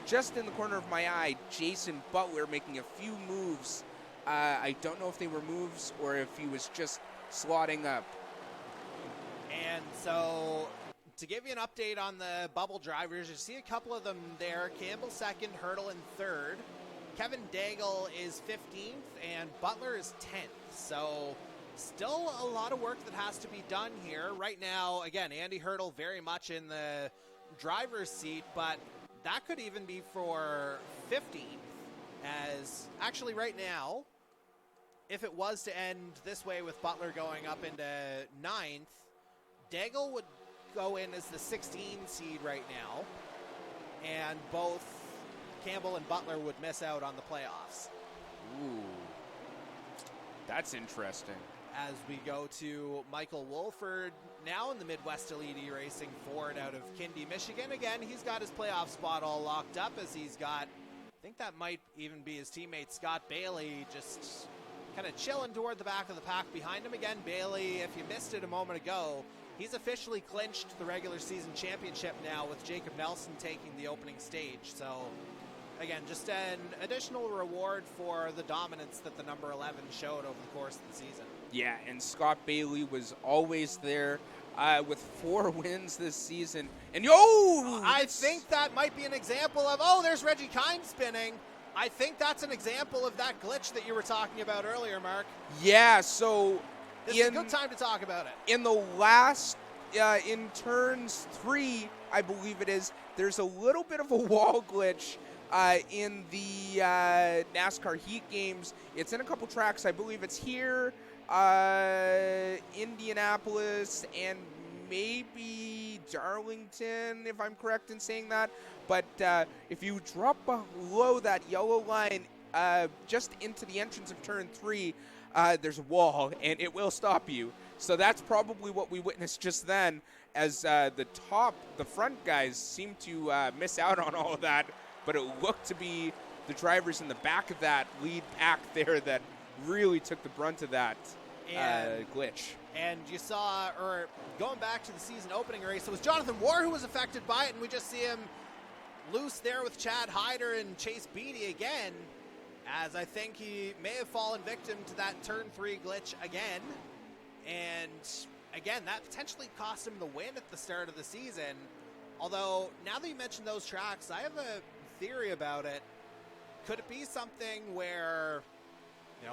just in the corner of my eye Jason Butler making a few moves. I don't know if they were moves or if he was just slotting up. And so, to give you an update on the bubble drivers, you see a couple of them there. Campbell 2nd, Hurdle in 3rd. Kevin Daigle is 15th, and Butler is 10th. So, still a lot of work that has to be done here. Right now, again, Andy Hurdle very much in the driver's seat, but that could even be for 15th. As, actually right now, if it was to end this way with Butler going up into 9th, Daigle would go in as the 16 seed right now, and both Campbell and Butler would miss out on the playoffs. Ooh, that's interesting. As we go to Michael Wolford, now in the Midwest Elite Racing Ford out of Kindy, Michigan. Again, he's got his playoff spot all locked up, as he's got, I think that might even be his teammate Scott Bailey, just kind of chilling toward the back of the pack behind him. Again, Bailey, if you missed it a moment ago, he's officially clinched the regular season championship now, with Jacob Nelson taking the opening stage. So, again, just an additional reward for the dominance that the number 11 showed over the course of the season. Yeah, and Scott Bailey was always there with 4 wins this season. And I think that might be an example of, there's Reggie Kime spinning. I think that's an example of that glitch that you were talking about earlier, Mark. Yeah, so this is a good time to talk about it. In the last, in turns 3, I believe it is, there's a little bit of a wall glitch in the NASCAR Heat Games. It's in a couple tracks. I believe it's here, Indianapolis, and maybe Darlington, if I'm correct in saying that. But if you drop below that yellow line just into the entrance of turn 3, there's a wall, and it will stop you. So that's probably what we witnessed just then, as the front guys seem to miss out on all of that. But it looked to be the drivers in the back of that lead pack there that really took the brunt of that And- glitch. And you saw, or going back to the season opening race, it was Jonathan Moore who was affected by it, and we just see him loose there with Chad Hyder and Chase Beatty again, as I think he may have fallen victim to that turn 3 glitch again. And again, that potentially cost him the win at the start of the season. Although, now that you mentioned those tracks, I have a theory about it. Could it be something where,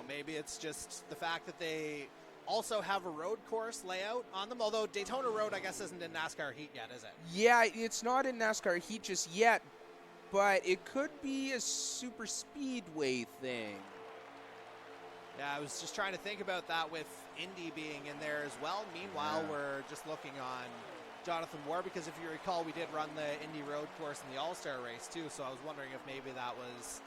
maybe it's just the fact that they also have a road course layout on them? Although Daytona Road, I guess, isn't in NASCAR heat yet, is it? Yeah, it's not in NASCAR heat just yet, but it could be a super speedway thing. Yeah, I was just trying to think about that with Indy being in there as well. Meanwhile, we're just looking on Jonathan Moore, because if you recall, we did run the Indy Road course in the All-Star race too, so I was wondering if maybe that was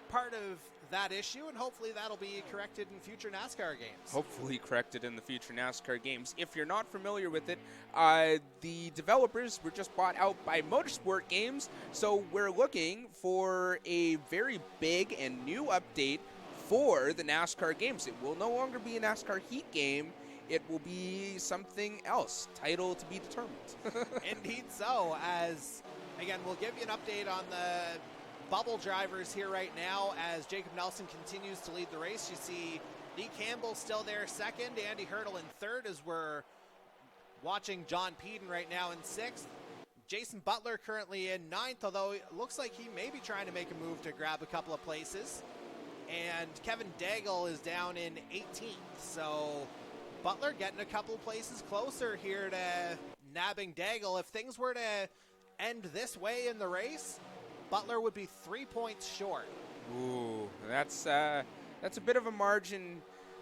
part of that issue, and hopefully that'll be corrected in future NASCAR games. Hopefully corrected in the future NASCAR games. If you're not familiar with it, the developers were just bought out by Motorsport Games, so we're looking for a very big and new update for the NASCAR games. It will no longer be a NASCAR heat game. It will be something else. Title to be determined. Indeed so, as, again, we'll give you an update on the bubble drivers here right now as Jacob Nelson continues to lead the race. You see Lee Campbell still there second, Andy Hurdle in third, as we're watching John Peden right now in sixth. Jason Butler currently in ninth, although it looks like he may be trying to make a move to grab a couple of places. And Kevin Daigle is down in 18th, so Butler getting a couple places closer here to nabbing Daigle. If things were to end this way in the race, Butler would be 3 points short. Ooh, that's a bit of a margin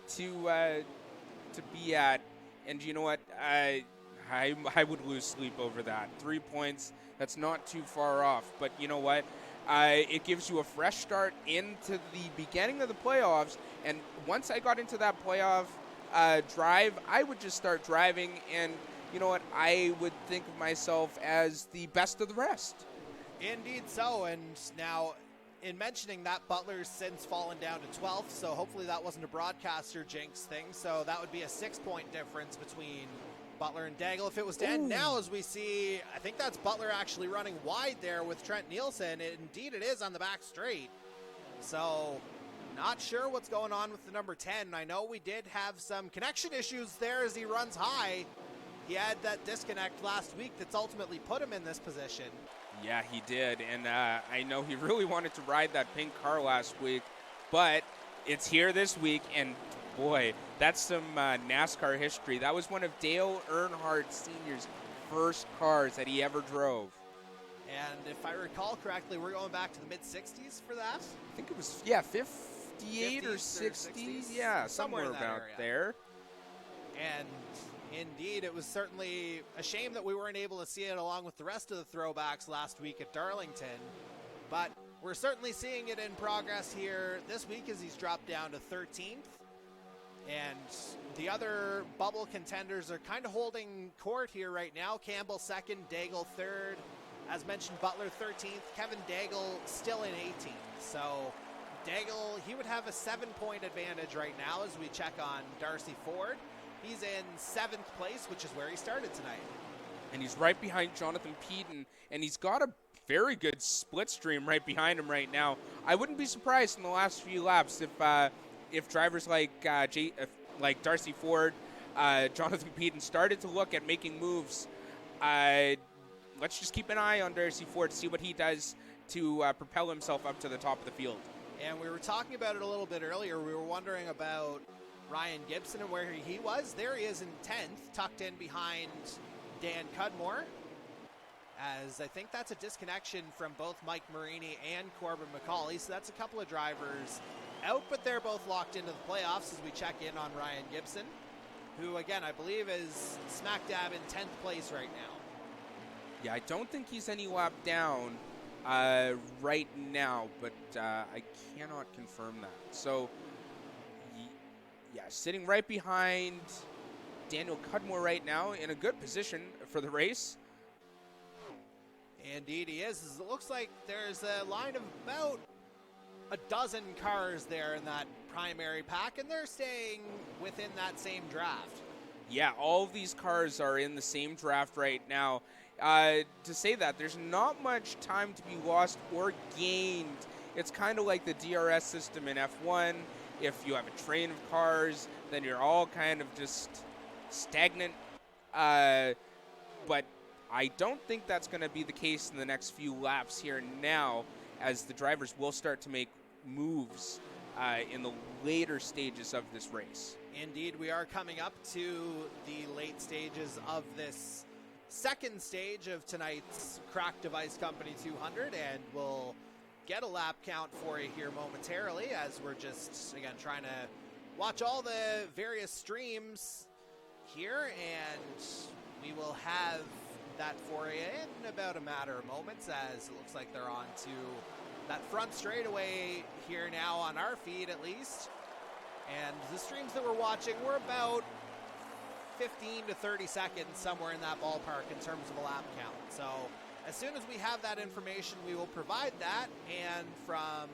to be at, and you know what? I would lose sleep over that. 3 points, that's not too far off. But you know what? It gives you a fresh start into the beginning of the playoffs, and once I got into that playoff drive, I would just start driving, and you know what? I would think of myself as the best of the rest. Indeed so, and now in mentioning that, Butler's since fallen down to 12th, so hopefully that wasn't a broadcaster jinx thing, so that would be a 6-point difference between Butler and Daigle. If it was to end now, as we see, I think that's Butler actually running wide there with Trent Nielsen. Indeed it is on the back straight, so not sure what's going on with the number 10. I know we did have some connection issues there as he runs high. He had that disconnect last week that's ultimately put him in this position. Yeah, he did, and I know he really wanted to ride that pink car last week, but it's here this week, and boy, that's some NASCAR history. That was one of Dale Earnhardt Sr.'s first cars that he ever drove. And if I recall correctly, we're going back to the mid-60s for that? I think it was, 58 or 60s. Yeah, somewhere in that about area. there. And indeed, it was certainly a shame that we weren't able to see it along with the rest of the throwbacks last week at Darlington. But we're certainly seeing it in progress here this week as he's dropped down to 13th. And the other bubble contenders are kind of holding court here right now. Campbell second, Daigle third. As mentioned, Butler 13th. Kevin Daigle still in 18th. So Daigle, he would have a 7-point advantage right now as we check on Darcy Ford. He's in 7th place, which is where he started tonight. And he's right behind Jonathan Peden, and he's got a very good split stream right behind him right now. I wouldn't be surprised in the last few laps if drivers like Darcy Ford, Jonathan Peden started to look at making moves. Let's just keep an eye on Darcy Ford to see what he does to propel himself up to the top of the field. And we were talking about it a little bit earlier. We were wondering about Ryan Gibson and where he was. There he is in 10th, tucked in behind Dan Cudmore, as I think that's a disconnection from both Mike Marini and Corbin McCauley. So that's a couple of drivers out, but they're both locked into the playoffs as we check in on Ryan Gibson, who, again, I believe is smack dab in 10th place right now. Yeah, I don't think he's any lap down right now, but I cannot confirm that. So, yeah, sitting right behind Daniel Cudmore right now in a good position for the race. Indeed he is. It looks like there's a line of about a dozen cars there in that primary pack, and they're staying within that same draft. Yeah, all of these cars are in the same draft right now. To say that, there's not much time to be lost or gained. It's kind of like the DRS system in F1. If you have a train of cars, then you're all kind of just stagnant. But I don't think that's going to be the case in the next few laps here now, as the drivers will start to make moves in the later stages of this race. Indeed, we are coming up to the late stages of this second stage of tonight's Crack Device Company 200, and we'll get a lap count for you here momentarily, as we're just, again, trying to watch all the various streams here, and we will have that for you in about a matter of moments, as it looks like they're on to that front straightaway here now on our feed at least. And the streams that we're watching were about 15 to 30 seconds, somewhere in that ballpark in terms of a lap count. So as soon as we have that information, we will provide that. And from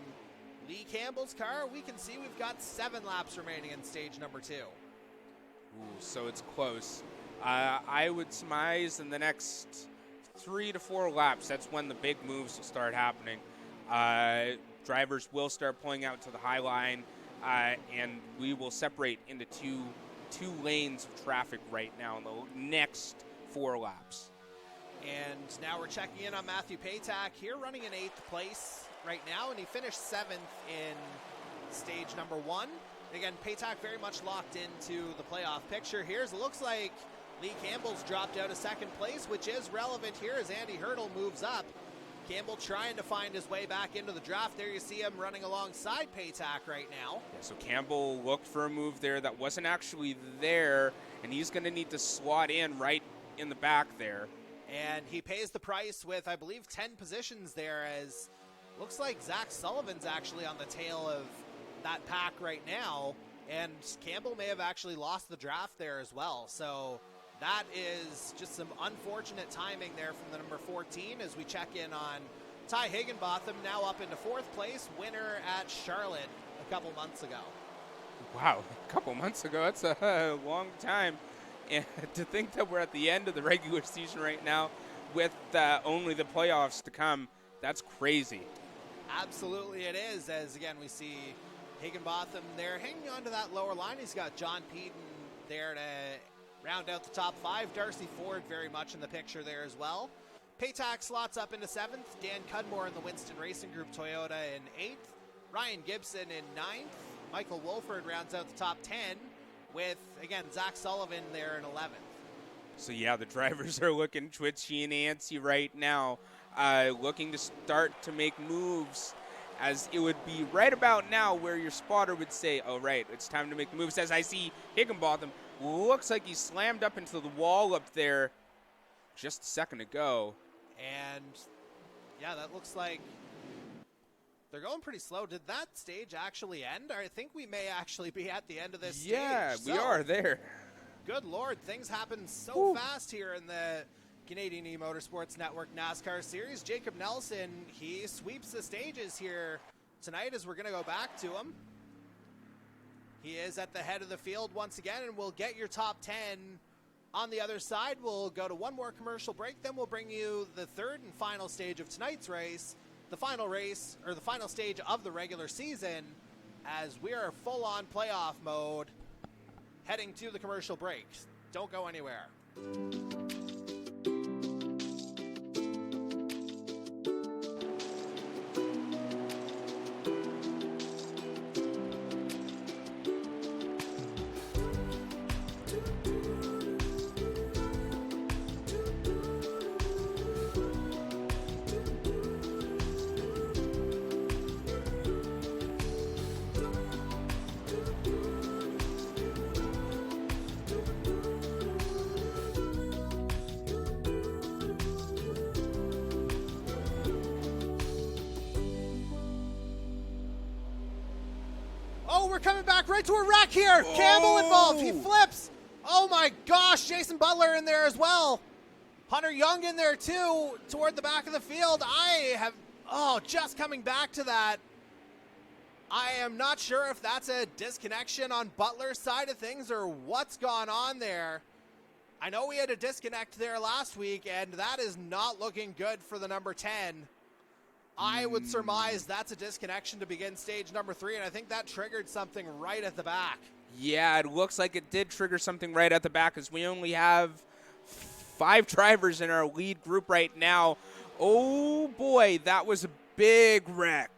Lee Campbell's car, we can see we've got 7 laps remaining in stage number 2. Ooh, so it's close. I would surmise in the next 3 to 4 laps, that's when the big moves will start happening. Drivers will start pulling out to the high line, and we will separate into two lanes of traffic right now in the next 4 laps. And now we're checking in on Matthew Paytak here, running in 8th place right now, and he finished 7th in stage number 1. Again, Paytak very much locked into the playoff picture here. It looks like Lee Campbell's dropped out of 2nd place, which is relevant here as Andy Hurdle moves up. Campbell trying to find his way back into the draft. There you see him running alongside Paytak right now. Yeah, so Campbell looked for a move there that wasn't actually there, and he's going to need to slot in right in the back there. And he pays the price with, I believe, 10 positions there, as looks like Zach Sullivan's actually on the tail of that pack right now, and Campbell may have actually lost the draft there as well. So that is just some unfortunate timing there from the number 14 as we check in on Ty Higginbotham, now up into 4th place, winner at Charlotte a couple months ago. Wow, a couple months ago, that's a long time. And to think that we're at the end of the regular season right now with only the playoffs to come, that's crazy. Absolutely it is, as again we see Higginbotham there hanging on to that lower line. He's got John Peden there to round out the top 5. Darcy Ford very much in the picture there as well. Paytak slots up into 7th. Dan Cudmore in the Winston Racing Group Toyota in 8th. Ryan Gibson in 9th. Michael Wolford rounds out the top 10 with, again, Zach Sullivan there in 11th. So, yeah, the drivers are looking twitchy and antsy right now, looking to start to make moves, as it would be right about now where your spotter would say, oh, right, it's time to make moves. As I see Higginbotham, looks like he slammed up into the wall up there just a second ago. And, yeah, that looks like they're going pretty slow. Did that stage actually end? I think we may actually be at the end of this stage. Yeah, we are there. Good Lord, things happen so fast here in the Canadian E-Motorsports Network NASCAR Series. Jacob Nelson, he sweeps the stages here tonight as we're going to go back to him. He is at the head of the field once again, and we'll get your top 10 on the other side. We'll go to one more commercial break, then we'll bring you the third and final stage of tonight's race, the final race, or the final stage of the regular season, as we are full-on playoff mode heading to the commercial break. Don't go anywhere. We're coming back right to a wreck here. Oh. Campbell involved. He flips. Oh my gosh. Jason Butler in there as well. Hunter Young in there too, toward the back of the field. Just coming back to that. I am not sure if that's a disconnection on Butler's side of things or what's gone on there. I know we had a disconnect there last week, and that is not looking good for the number 10. I would surmise that's a disconnection to begin stage number 3, and I think that triggered something right at the back. Yeah, it looks like it did trigger something right at the back, as we only have 5 drivers in our lead group right now. Oh boy, that was a big wreck.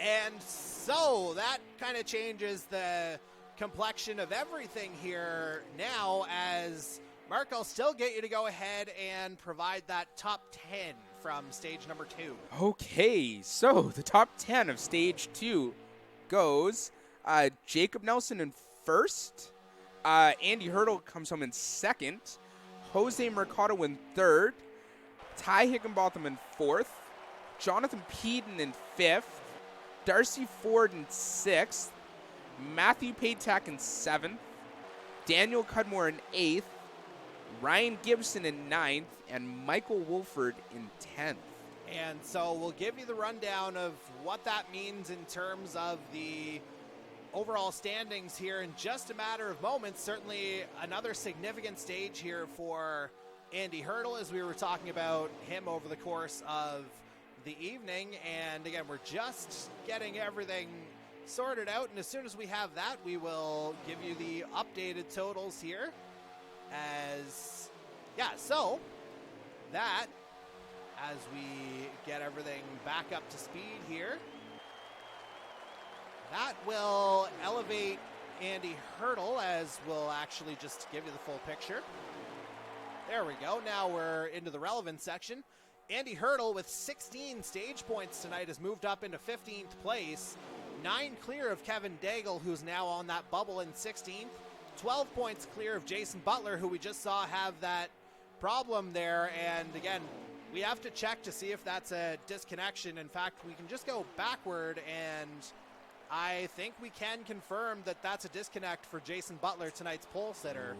And so that kind of changes the complexion of everything here now, as Mark, I'll still get you to go ahead and provide that top 10 from stage number 2. Okay, so the top 10 of stage 2 goes Jacob Nelson in first, Andy Hurdle comes home in second, Jose Mercado in third, Ty Higginbotham in fourth, Jonathan Peden in fifth, Darcy Ford in sixth, Matthew Patak in seventh, Daniel Cudmore in eighth, Ryan Gibson in ninth, and Michael Wolford in 10th. And so we'll give you the rundown of what that means in terms of the overall standings here in just a matter of moments. Certainly another significant stage here for Andy Hurdle, as we were talking about him over the course of the evening. And again, we're just getting everything sorted out, and as soon as we have that, we will give you the updated totals here. So that, as we get everything back up to speed here, that will elevate Andy Hurdle, as we'll actually just give you the full picture. There we go. Now we're into the relevant section. Andy Hurdle, with 16 stage points tonight, has moved up into 15th place. 9 clear of Kevin Daigle, who's now on that bubble in 16th. 12 points clear of Jason Butler, who we just saw have that problem there. And again, we have to check to see if that's a disconnection. In fact, we can just go backward, and I think we can confirm that that's a disconnect for Jason Butler, tonight's pole sitter.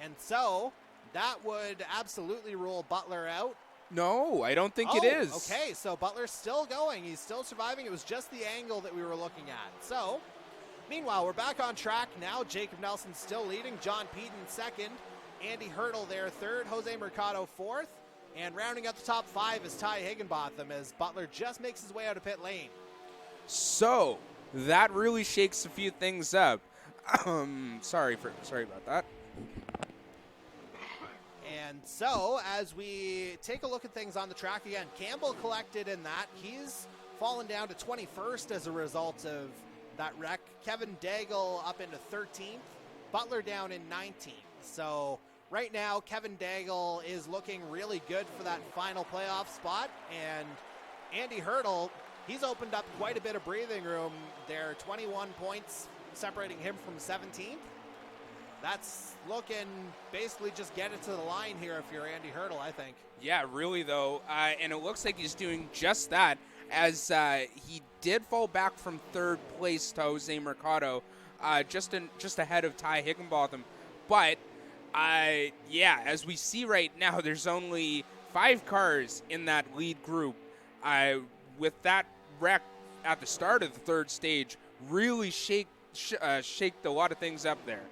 And so that would absolutely rule Butler out. No, I don't think it is. Okay, so Butler's still going. He's still surviving. It was just the angle that we were looking at. So, meanwhile, we're back on track now. Jacob Nelson still leading. John Peden second. Andy Hurdle there third. Jose Mercado fourth. And rounding out the top 5 is Ty Higginbotham, as Butler just makes his way out of pit lane. So that really shakes a few things up. Sorry about that. And so, as we take a look at things on the track again, Campbell collected in that. He's fallen down to 21st as a result of that wreck. Kevin Daigle up into 13th. Butler down in 19th. So right now, Kevin Daigle is looking really good for that final playoff spot. And Andy Hurdle, he's opened up quite a bit of breathing room there. 21 points separating him from 17th. That's looking basically just get it to the line here if you're Andy Hurdle, I think. Yeah, really, though. And it looks like he's doing just that, as he did fall back from third place to Jose Mercado, just ahead of Ty Higginbotham. But, as we see right now, there's only 5 cars in that lead group. With that wreck at the start of the third stage, really shaked a lot of things up there.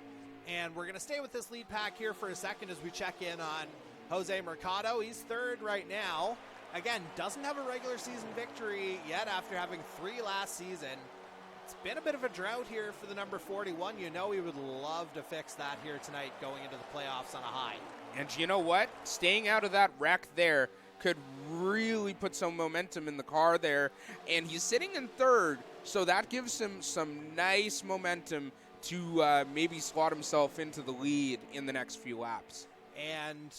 And we're going to stay with this lead pack here for a second as we check in on Jose Mercado. He's third right now. Again, doesn't have a regular season victory yet after having 3 last season. It's been a bit of a drought here for the number 41. You know he would love to fix that here tonight going into the playoffs on a high. And you know what? Staying out of that wreck there could really put some momentum in the car there. And he's sitting in third, so that gives him some nice momentum to maybe slot himself into the lead in the next few laps. And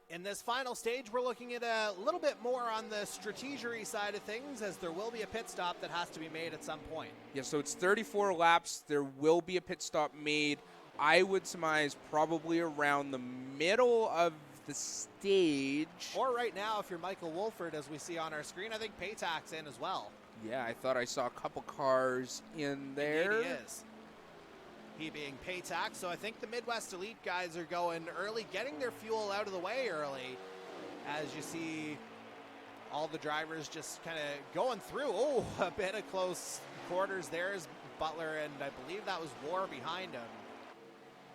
in this final stage, we're looking at a little bit more on the strategery side of things, as there will be a pit stop that has to be made at some point. Yeah, so it's 34 laps. There will be a pit stop made. I would surmise probably around the middle of the stage. Or right now, if you're Michael Wolford, as we see on our screen, I think Patak's in as well. Yeah, I thought I saw a couple cars in there. Indeed he is. He being Patak, so I think the Midwest Elite guys are going early, getting their fuel out of the way early, as you see all the drivers just kind of going through. Oh, a bit of close quarters. There's Butler, and I believe that was War behind him.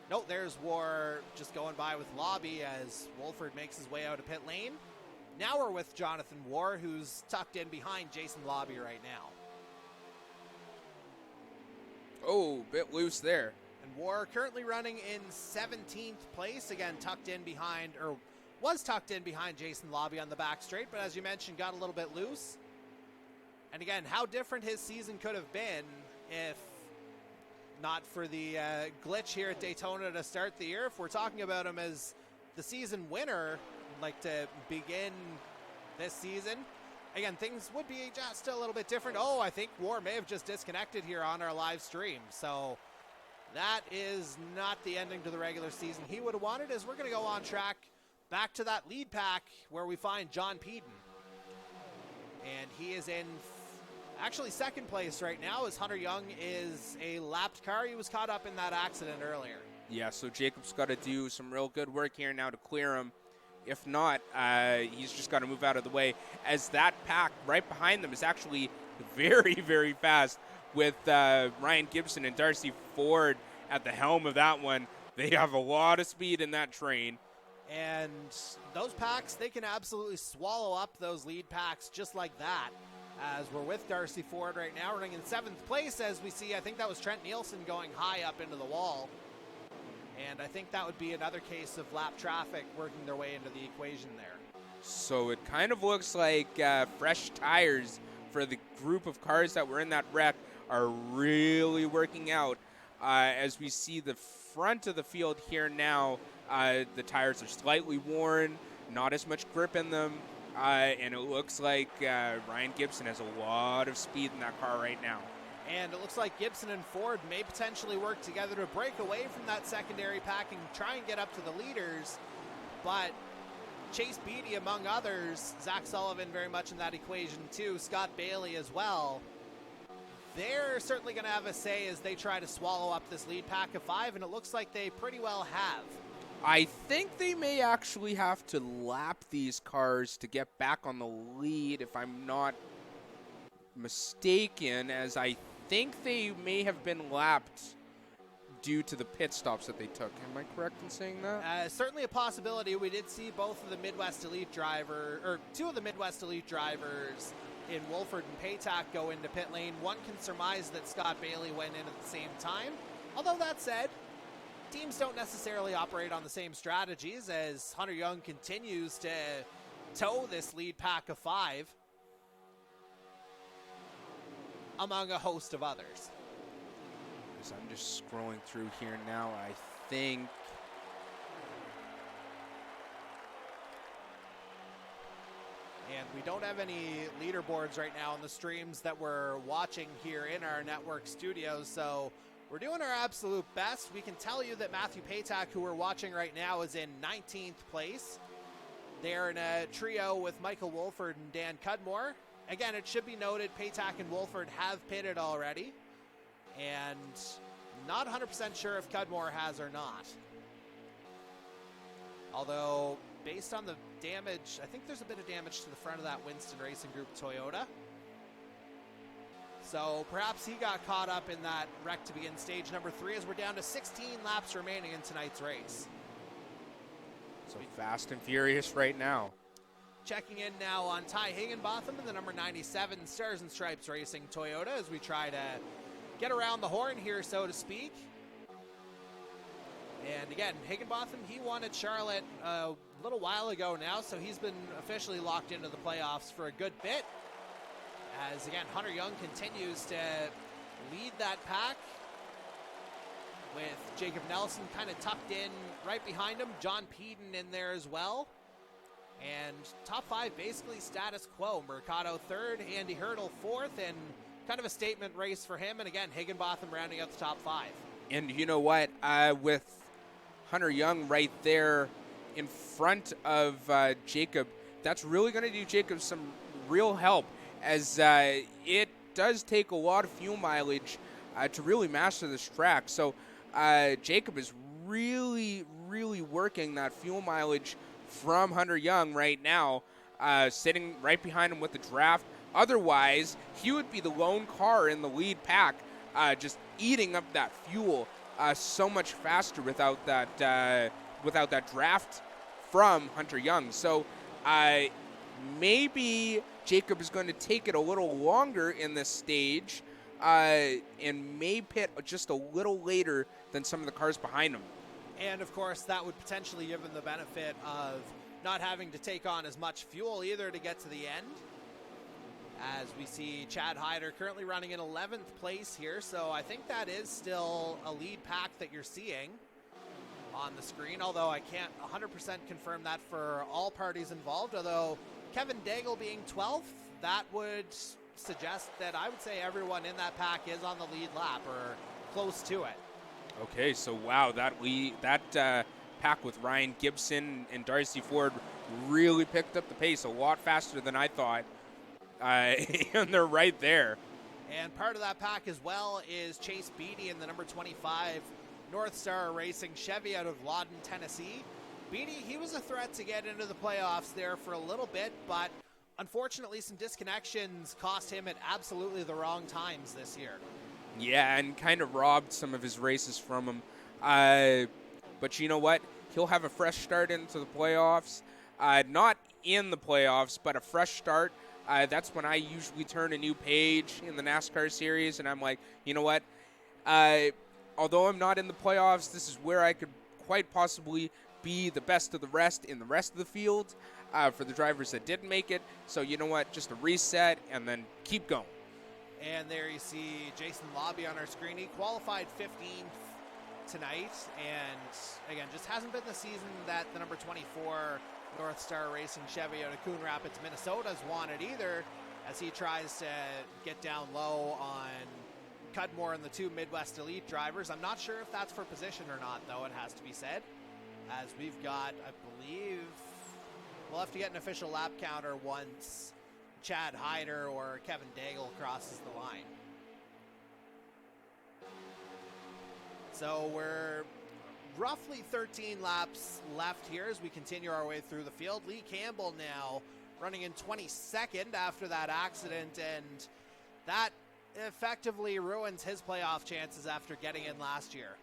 Nope, there's War just going by with Lobby as Wolford makes his way out of pit lane. Now we're with Jonathan War, who's tucked in behind Jason Lobby right now. Oh, bit loose there. And War currently running in 17th place, again tucked in behind, or was tucked in behind Jason Lobby on the back straight, but as you mentioned, got a little bit loose. And again, how different his season could have been if not for the glitch here at Daytona to start the year. If we're talking about him as the season winner, like to begin this season, again, things would be just a little bit different. Oh, I think War may have just disconnected here on our live stream. So that is not the ending to the regular season he would have wanted, as we're going to go on track back to that lead pack where we find John Peden. And he is in actually second place right now, as Hunter Young is a lapped car. He was caught up in that accident earlier. Yeah, so Jacob's got to do some real good work here now to clear him. If not, he's just got to move out of the way, as that pack right behind them is actually very, very fast, with Ryan Gibson and Darcy Ford at the helm of that one. They have a lot of speed in that train. And those packs, they can absolutely swallow up those lead packs just like that. As we're with Darcy Ford right now, running in 7th place, as we see, I think that was Trent Nielsen going high up into the wall. And I think that would be another case of lap traffic working their way into the equation there. So it kind of looks like fresh tires for the group of cars that were in that wreck are really working out. As we see the front of the field here now, the tires are slightly worn, not as much grip in them. And it looks like Ryan Gibson has a lot of speed in that car right now. And it looks like Gibson and Ford may potentially work together to break away from that secondary pack and try and get up to the leaders. But Chase Beatty, among others, Zach Sullivan very much in that equation too, Scott Bailey as well, they're certainly going to have a say as they try to swallow up this lead pack of 5, and it looks like they pretty well have. I think they may actually have to lap these cars to get back on the lead, if I'm not mistaken, as I think they may have been lapped due to the pit stops that they took. Am I correct in saying that? Certainly a possibility. We did see both of the Midwest Elite driver, or two of the Midwest Elite drivers in Wolford and Paytack go into pit lane. One can surmise that Scott Bailey went in at the same time. Although that said, teams don't necessarily operate on the same strategies, as Hunter Young continues to tow this lead pack of 5 among a host of others. As I'm just scrolling through here now, I think and we don't have any leaderboards right now on the streams that we're watching here in our network studios, so we're doing our absolute best. We can tell you that Matthew Paytack, who we're watching right now, is in 19th place. They're in a trio with Michael Wolford and Dan Cudmore. Again, it should be noted, Paytack and Wolford have pitted already, and not 100% sure if Cudmore has or not. Although, based on the damage, I think there's a bit of damage to the front of that Winston Racing Group Toyota. So perhaps he got caught up in that wreck to begin stage number 3, as we're down to 16 laps remaining in tonight's race. so fast and furious right now. Checking in now on Ty Higginbotham in the number 97 Stars and Stripes Racing Toyota, as we try to get around the horn here, so to speak. And again, Higginbotham, he won at Charlotte a little while ago now, so he's been officially locked into the playoffs for a good bit. As again, Hunter Young continues to lead that pack, with Jacob Nelson kind of tucked in right behind him, John Peden in there as well. And top 5 basically status quo. Mercado 3rd, Andy Hurdle 4th, and kind of a statement race for him. And again, Higginbotham rounding out the top 5. And you know what? With Hunter Young right there in front of Jacob, that's really going to do Jacob some real help, as it does take a lot of fuel mileage to really master this track. So Jacob is really, really working that fuel mileage from Hunter Young right now, sitting right behind him with the draft. Otherwise, he would be the lone car in the lead pack, just eating up that fuel so much faster without that draft from Hunter Young. So maybe Jacob is going to take it a little longer in this stage and may pit just a little later than some of the cars behind him. And of course, that would potentially give him the benefit of not having to take on as much fuel either to get to the end. As we see Chad Hyder currently running in 11th place here, so I think that is still a lead pack that you're seeing on the screen, although I can't 100% confirm that for all parties involved. Although Kevin Daigle being 12th, that would suggest that I would say everyone in that pack is on the lead lap or close to it. Okay, so wow, that pack with Ryan Gibson and Darcy Ford really picked up the pace a lot faster than I thought. And they're right there. And part of that pack as well is Chase Beatty in the number 25 North Star Racing Chevy out of Lawton, Tennessee. Beatty, he was a threat to get into the playoffs there for a little bit, but unfortunately some disconnections cost him at absolutely the wrong times this year. Yeah, and kind of robbed some of his races from him. But you know what? He'll have a fresh start into the playoffs. Not in the playoffs, but a fresh start. That's when I usually turn a new page in the NASCAR series, and I'm like, you know what? Although I'm not in the playoffs, this is where I could quite possibly be the best of the rest in the rest of the field for the drivers that didn't make it. So you know what? Just a reset and then keep going. And there you see Jason Lobby on our screen. He qualified 15th tonight, and again, just hasn't been the season that the number 24 North Star Racing Chevy out of Coon Rapids, Minnesota's wanted either, as he tries to get down low on Cudmore and the two Midwest Elite drivers. I'm not sure if that's for position or not, though, it has to be said, as we've got, I believe, we'll have to get an official lap counter once Chad Hyder or Kevin Daigle crosses the line. So we're roughly 13 laps left here as we continue our way through the field. Lee Campbell now running in 22nd after that accident, and that effectively ruins his playoff chances after getting in last year,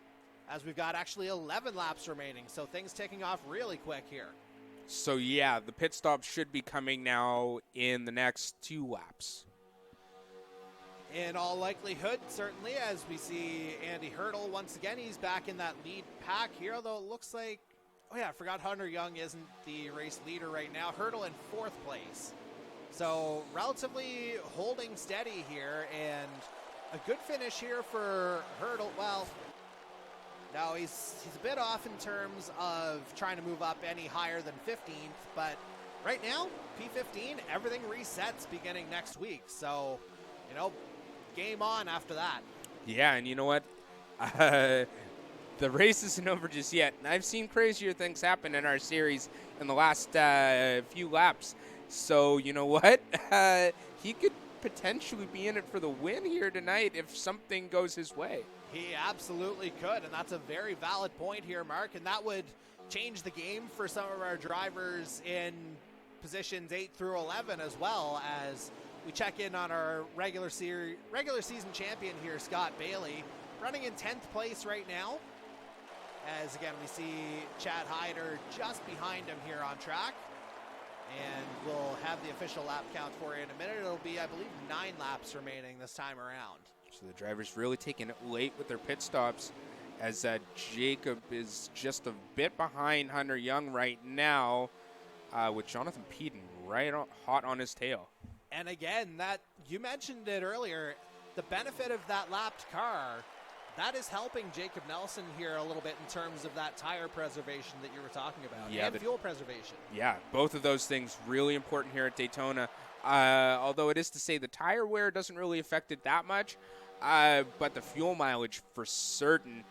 as we've got actually 11 laps remaining, so things taking off really quick here. So yeah, the pit stop should be coming now in the next 2 laps. In all likelihood, certainly, as we see Andy Hurdle once again. He's back in that lead pack here, although it looks like, oh yeah, I forgot Hunter Young isn't the race leader right now. Hurdle in 4th place. So relatively holding steady here, and a good finish here for Hurdle. Well, no, he's a bit off in terms of trying to move up any higher than 15th, but right now, P15, everything resets beginning next week. So, you know, game on after that. Yeah, and you know what? The race isn't over just yet. And I've seen crazier things happen in our series in the last few laps. So, you know what? He could potentially be in it for the win here tonight if something goes his way. He absolutely could, and that's a very valid point here, Mark, and that would change the game for some of our drivers in positions 8 through 11 as well, as we check in on our regular season champion here, Scott Bailey, running in 10th place right now, as again we see Chad Hyder just behind him here on track. And we'll have the official lap count for you in a minute. It'll be, I believe, 9 laps remaining this time around. So the drivers really taking it late with their pit stops, as Jacob is just a bit behind Hunter Young right now, with Jonathan Peden hot on his tail. And again, that you mentioned it earlier, the benefit of that lapped car, that is helping Jacob Nelson here a little bit in terms of that tire preservation that you were talking about, and fuel preservation. Yeah, both of those things really important here at Daytona. Although it is to say the tire wear doesn't really affect it that much, but the fuel mileage for certain,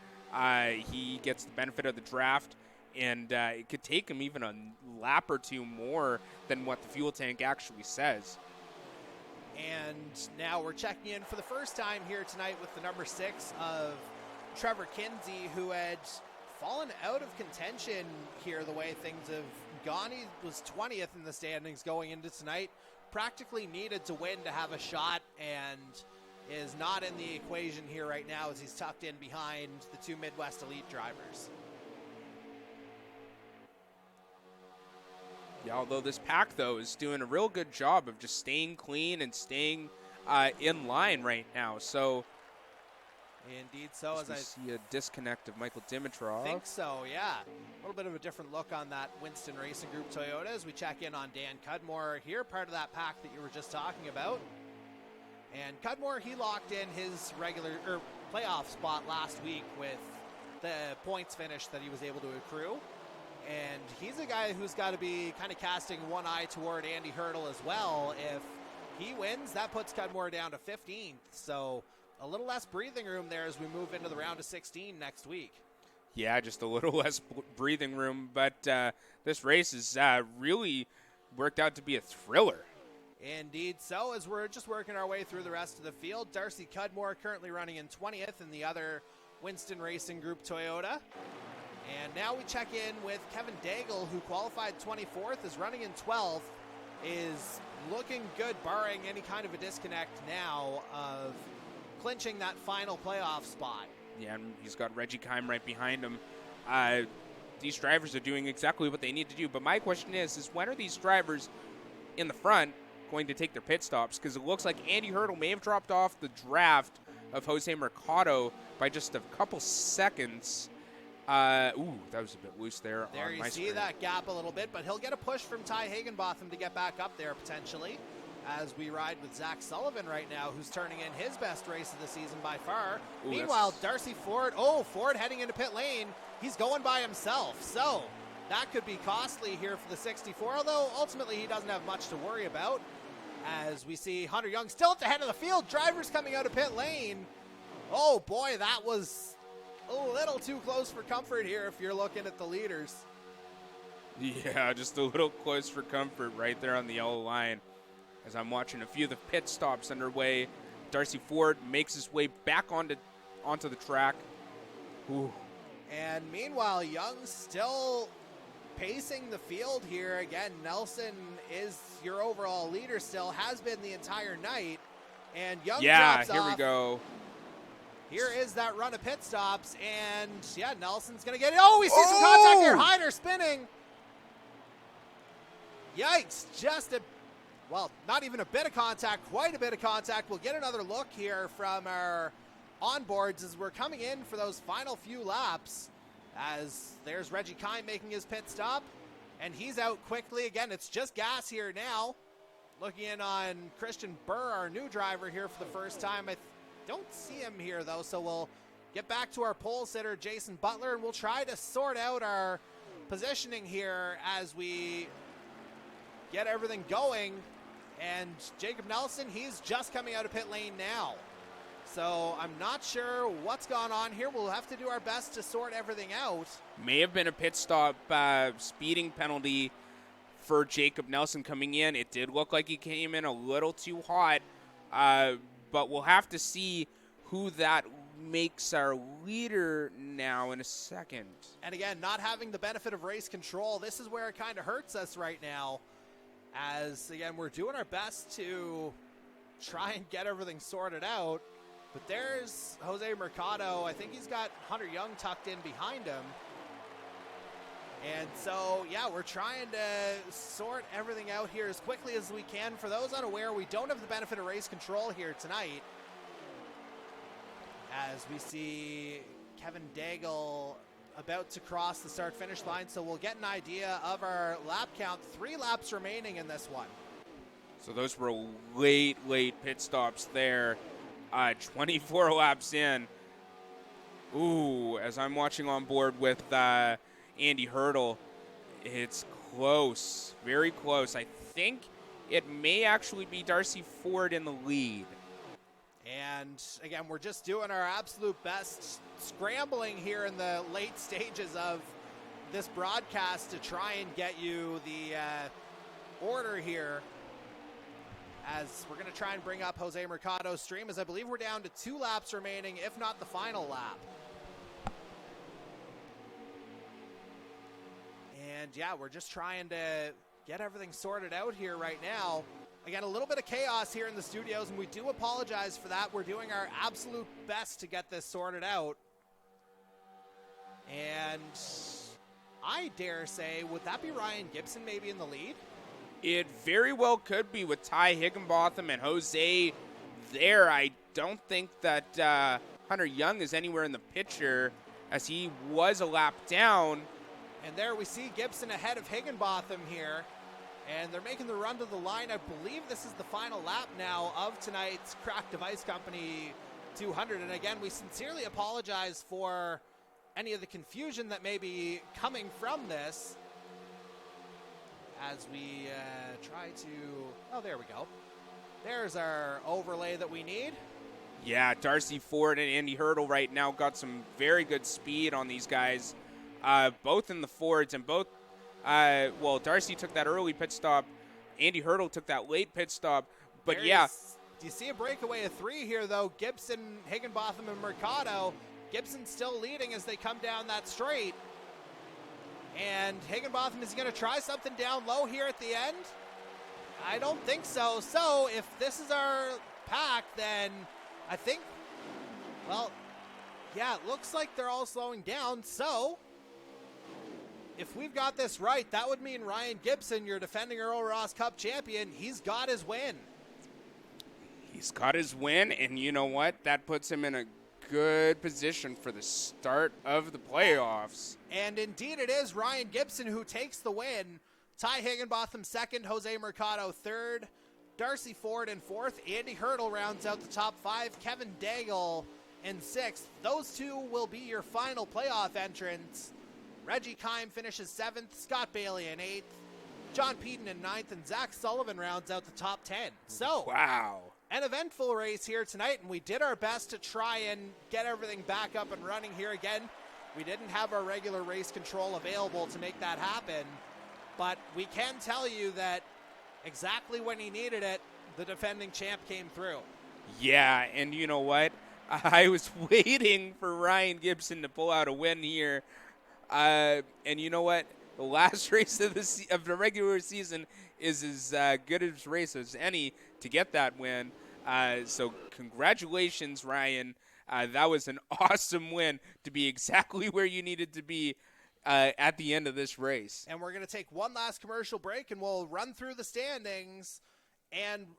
he gets the benefit of the draft, and it could take him even a lap or 2 more than what the fuel tank actually says. And now we're checking in for the first time here tonight with the number 6 of Trevor Kinsey, who had fallen out of contention here the way things have gone. He was 20th in the standings going into tonight. practically needed to win to have a shot and is not in the equation here right now as he's tucked in behind the two Midwest Elite drivers. Yeah, although this pack, though, is doing a real good job of just staying clean and staying in line right now. So, Indeed so, as we I see a disconnect of Michael Dimitrov. think so, yeah. A little bit of a different look on that Winston Racing Group Toyota as we check in on Dan Cudmore here, part of that pack that you were just talking about. And Cudmore, he locked in his regular playoff spot last week with the points finish that he was able to accrue. And he's a guy who's got to be kind of casting one eye toward Andy Hurdle as well. If he wins, that puts Cudmore down to 15th. So a little less breathing room there as we move into the round of 16 next week. Yeah, just a little less breathing room. But this race has really worked out to be a thriller. Indeed so, as we're just working our way through the rest of the field. Darcy Cudmore currently running in 20th in the other Winston Racing Group Toyota. And now we check in with Kevin Daigle, who qualified 24th, is running in 12th, is looking good, barring any kind of a disconnect now of clinching that final playoff spot. Yeah, and he's got Reggie Kime right behind him. These drivers are doing exactly what they need to do. But my question is when are these drivers in the front going to take their pit stops? Because it looks like Andy Hurdle may have dropped off the draft of Jose Mercado by just a couple seconds. That was a bit loose there. There you see that gap a little bit, but he'll get a push from Ty Higginbotham to get back up there potentially as we ride with Zach Sullivan right now, who's turning in his best race of the season by far. Ooh, Meanwhile, Darcy Ford, Ford heading into pit lane. He's going by himself, so that could be costly here for the 64, although ultimately he doesn't have much to worry about. As we see Hunter Young still at the head of the field, drivers coming out of pit lane. Oh boy, that was a little too close for comfort here if you're looking at the leaders. Yeah, just a little close for comfort right there on the yellow line. As I'm watching a few of the pit stops underway, Darcy Ford makes his way back onto the track. Ooh. And meanwhile, Young still pacing the field here. Again, Nelson is your overall leader still, has been the entire night. And Young drops off. Yeah, here we go. Here is that run of pit stops, and yeah, Nelson's going to get it. Oh, we see some contact here. Hyder spinning. Yikes, not even a bit of contact, quite a bit of contact. We'll get another look here from our onboards as we're coming in for those final few laps. As there's Reggie Kime making his pit stop, and he's out quickly. Again, it's just gas here now. Looking in on Christian Burr, our new driver here for the first time. I don't see him here, though, so we'll get back to our pole sitter, Jason Butler, and we'll try to sort out our positioning here as we get everything going. And Jacob Nelson, he's just coming out of pit lane now. So I'm not sure what's gone on here. We'll have to do our best to sort everything out. May have been a pit stop speeding penalty for Jacob Nelson coming in. It did look like he came in a little too hot, but we'll have to see who that makes our leader now in a second. And again, not having the benefit of race control, this is where it kind of hurts us right now. As, again, we're doing our best to try and get everything sorted out. But there's Jose Mercado. I think he's got Hunter Young tucked in behind him. And so, yeah, we're trying to sort everything out here as quickly as we can. For those unaware, we don't have the benefit of race control here tonight. As we see Kevin Daigle about to cross the start-finish line. So we'll get an idea of our lap count. 3 laps remaining in this one. So those were late pit stops there. 24 laps in. Ooh, as I'm watching on board with Andy Hurdle, it's close, very close. I think it may actually be Darcy Ford in the lead. And again, we're just doing our absolute best, scrambling here in the late stages of this broadcast to try and get you the order here. As we're going to try and bring up Jose Mercado's stream, as I believe we're down to 2 laps remaining, if not the final lap. And yeah, we're just trying to get everything sorted out here right now. Again, a little bit of chaos here in the studios, and we do apologize for that. We're doing our absolute best to get this sorted out. And I dare say, would that be Ryan Gibson maybe in the lead? It very well could be with Ty Higginbotham and Jose there. I don't think that Hunter Young is anywhere in the picture, as he was a lap down. And there we see Gibson ahead of Higginbotham here. And they're making the run to the line. I believe this is the final lap now of tonight's Crack Device Company 200. And again, we sincerely apologize for any of the confusion that may be coming from this as we try to... Oh, there we go. There's our overlay that we need. Yeah, Darcy Ford and Andy Hurdle right now got some very good speed on these guys, both in the Fords and both. Well, Darcy took that early pit stop. Andy Hurdle took that late pit stop. But There yeah. do you see a breakaway of 3 here, though? Gibson, Higginbotham, and Mercado. Gibson still leading as they come down that straight. And Higginbotham is going to try something down low here at the end. I don't think so. So if this is our pack, then I think, well, yeah, it looks like they're all slowing down. So if we've got this right, that would mean Ryan Gibson, your defending Earl Ross Cup champion, he's got his win. He's got his win, and you know what? That puts him in a good position for the start of the playoffs. And indeed it is Ryan Gibson who takes the win. Ty Higginbotham second, Jose Mercado third, Darcy Ford in fourth, Andy Hurdle rounds out the top 5, Kevin Daigle in sixth. Those 2 will be your final playoff entrants. Reggie Kime finishes 7th, Scott Bailey in 8th, John Peden in 9th, and Zach Sullivan rounds out the top 10. So, Wow. an eventful race here tonight, and we did our best to try and get everything back up and running here again. We didn't have our regular race control available to make that happen, but we can tell you that exactly when he needed it, the defending champ came through. Yeah, and you know what? I was waiting for Ryan Gibson to pull out a win here. And you know what? The last race of the regular season is as good a race as any to get that win. So congratulations, Ryan. That was an awesome win to be exactly where you needed to be at the end of this race. And we're going to take one last commercial break, and we'll run through the standings,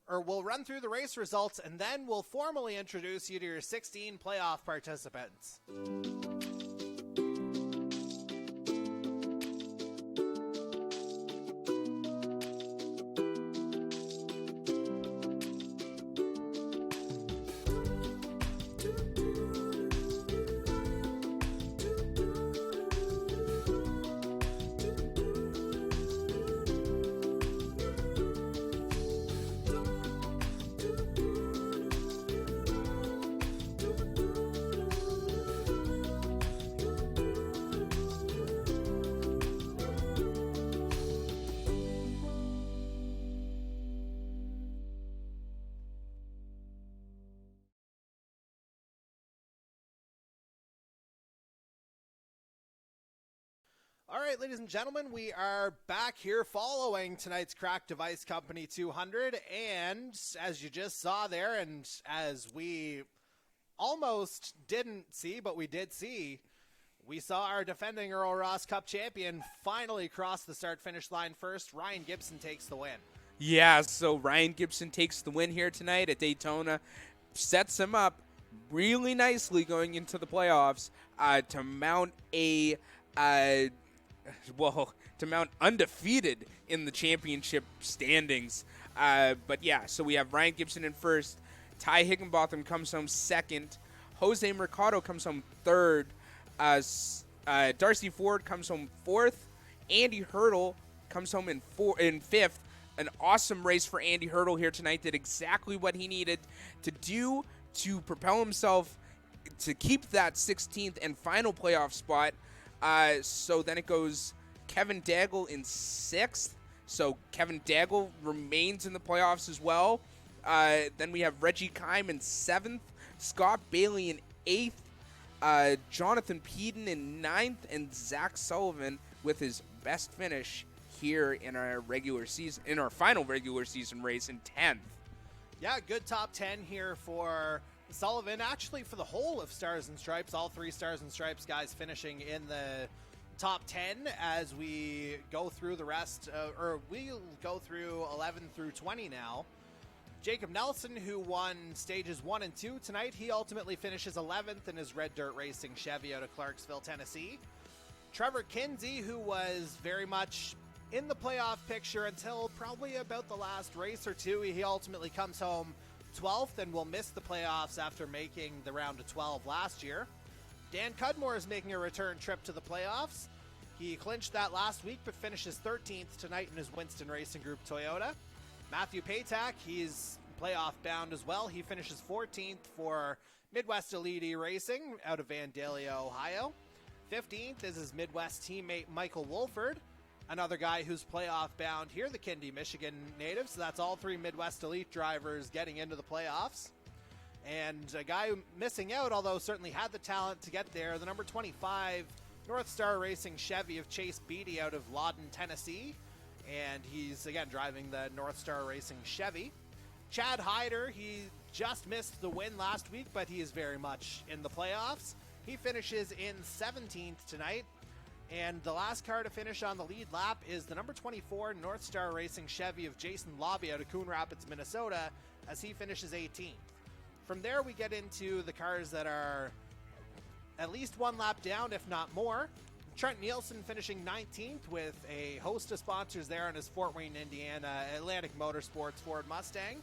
or we'll run through the race results, and then we'll formally introduce you to your 16 playoff participants. All right, ladies and gentlemen, we are back here following tonight's Crack Device Company 200, and as you just saw there, and as we almost didn't see, but we did see, we saw our defending Earl Ross Cup champion finally cross the start-finish line first. Ryan Gibson takes the win. Yeah, so Ryan Gibson takes the win here tonight at Daytona, sets him up really nicely going into the playoffs to mount to mount undefeated in the championship standings. But yeah, so we have Ryan Gibson in first. Ty Higginbotham comes home second. Jose Mercado comes home third. Darcy Ford comes home fourth. Andy Hurdle comes home in fifth. An awesome race for Andy Hurdle here tonight. Did exactly what he needed to do to propel himself to keep that 16th and final playoff spot. So then it goes Kevin Daigle in sixth. So Kevin Daigle remains in the playoffs as well. Then we have Reggie Kime in seventh, Scott Bailey in eighth, Jonathan Peden in ninth, and Zach Sullivan with his best finish here in our regular season, in our final regular season race in 10th. Yeah, good top 10 here for Sullivan. Actually, for the whole of Stars and Stripes, all 3 Stars and Stripes guys finishing in the top 10 as we go through the rest, or we'll go through 11 through 20 now. Jacob Nelson, who won stages 1 and 2 tonight, he ultimately finishes 11th in his Red Dirt Racing Chevy out of Clarksville, Tennessee. Trevor Kinsey, who was very much in the playoff picture until probably about the last race or two, he ultimately comes home 12th and will miss the playoffs after making the round of 12 last year. Dan Cudmore is making a return trip to the playoffs. He clinched that last week but finishes 13th tonight in his Winston Racing Group Toyota. Matthew Patak, he's playoff bound as well. He finishes 14th for Midwest Elite Racing out of Vandalia, Ohio. 15th is his Midwest teammate Michael Wolford, another guy who's playoff bound here, the Kindy, Michigan native. So that's all 3 Midwest Elite drivers getting into the playoffs. And a guy missing out, although certainly had the talent to get there, the number 25 North Star Racing Chevy of Chase Beatty out of Lawton, Tennessee. And he's, again, driving the North Star Racing Chevy. Chad Hyder, he just missed the win last week, but he is very much in the playoffs. He finishes in 17th tonight. And the last car to finish on the lead lap is the number 24 North Star Racing Chevy of Jason Lobby out of Coon Rapids, Minnesota, as he finishes 18th. From there, we get into the cars that are at least one lap down, if not more. Trent Nielsen finishing 19th with a host of sponsors there on his Fort Wayne, Indiana Atlantic Motorsports Ford Mustang.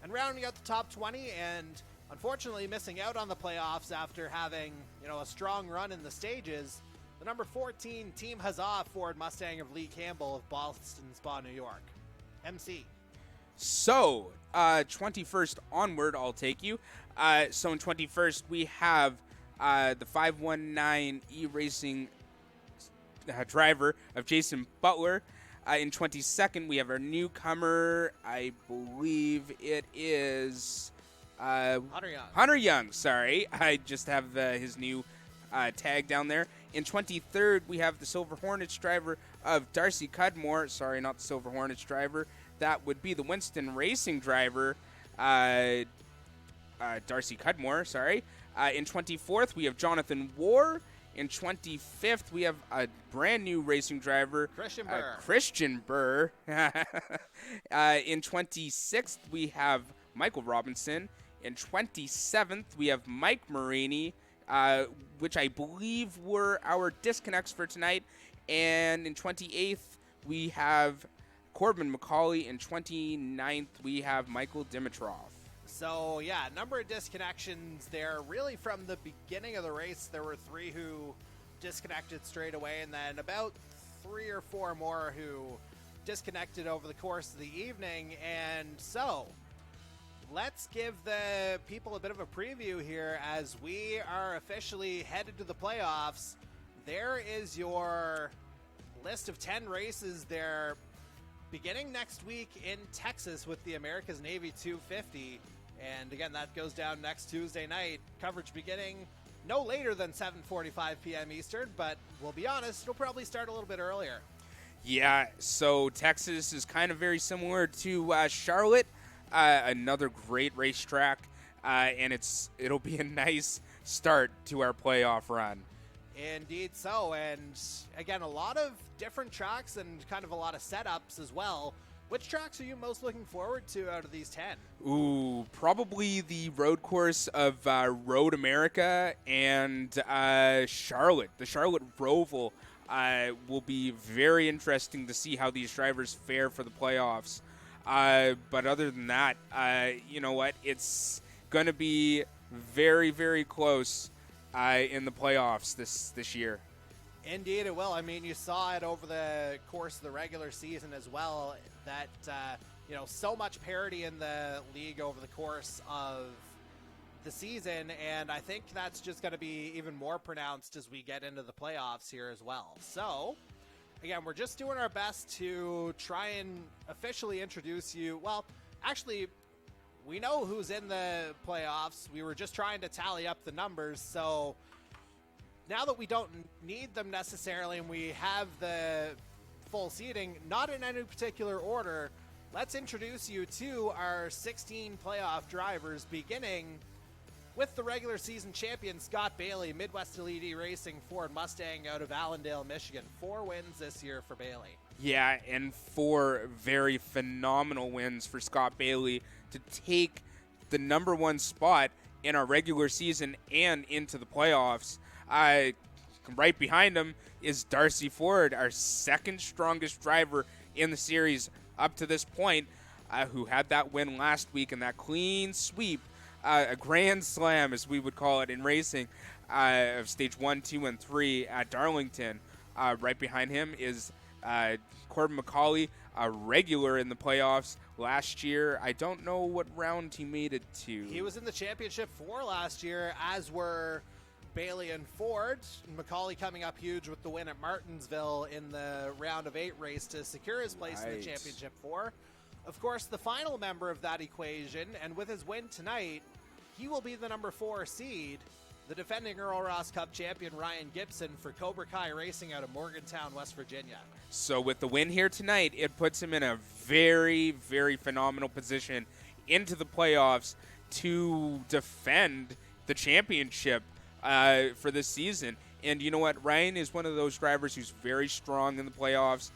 And rounding out the top 20 and unfortunately missing out on the playoffs after having, a strong run in the stages, the number 14 Team Huzzah Ford Mustang of Lee Campbell of Boston Spa, New York. MC. So, 21st onward, I'll take you. So in 21st, we have the 519 E-Racing driver of Jason Butler. In 22nd, we have our newcomer. I believe it is Hunter Young. Sorry, I just have his new tag down there. In 23rd, we have the Silver Hornets driver of Darcy Cudmore. Sorry, not the Silver Hornets driver. That would be the Winston Racing driver, Darcy Cudmore. Sorry. In 24th, we have Jonathan War. In 25th, we have a brand new racing driver, Christian Burr. In 26th, we have Michael Robinson. In 27th, we have Mike Marini, which I believe were our disconnects for tonight. And in 28th, we have Corbin McCauley. In 29th, we have Michael Dimitrov. So, yeah, a number of disconnections there. Really, from the beginning of the race, there were 3 who disconnected straight away, and then about 3 or 4 more who disconnected over the course of the evening. And so, let's give the people a bit of a preview here as we are officially headed to the playoffs. There is your list of 10 races there, beginning next week in Texas with the America's Navy 250. And again, that goes down next Tuesday night. Coverage beginning no later than 7:45 p.m. Eastern, but we'll be honest, it'll probably start a little bit earlier. Yeah, so Texas is kind of very similar to Charlotte, another great racetrack, and it'll be a nice start to our playoff run. Indeed so, and again, a lot of different tracks and kind of a lot of setups as well. Which tracks are you most looking forward to out of these 10? Ooh, probably the road course of Road America and Charlotte. The Charlotte Roval will be very interesting to see how these drivers fare for the playoffs. But other than that, you know what? It's going to be very, very close in the playoffs this year. Indeed it will. I mean, you saw it over the course of the regular season as well, that, so much parity in the league over the course of the season, and I think that's just going to be even more pronounced as we get into the playoffs here as well. So, again, we're just doing our best to try and officially introduce you. Well, actually, we know who's in the playoffs. We were just trying to tally up the numbers, so now that we don't need them necessarily and we have the full seating, not in any particular order. Let's introduce you to our 16 playoff drivers, beginning with the regular season champion Scott Bailey, Midwest Elite Racing Ford Mustang out of Allendale, Michigan. 4 wins this year for Bailey. Yeah, and 4 very phenomenal wins for Scott Bailey to take the number 1 spot in our regular season and into the playoffs. Right behind him is Darcy Ford, our second strongest driver in the series up to this point, who had that win last week and that clean sweep, a grand slam as we would call it in racing, of stage 1, 2, and 3 at Darlington. Right behind him is Corbin McCauley, a regular in the playoffs last year. I don't know what round he made it to. He was in the championship 4 last year, as were Bailey and Ford. McCauley coming up huge with the win at Martinsville in the round of 8 race to secure his place in the championship 4. Of course, the final member of that equation, and with his win tonight, he will be the number 4 seed, the defending Earl Ross Cup champion Ryan Gibson for Cobra Kai Racing out of Morgantown, West Virginia. So with the win here tonight, it puts him in a very, very phenomenal position into the playoffs to defend the championship for this season. And you know what? Ryan is one of those drivers who's very strong in the playoffs.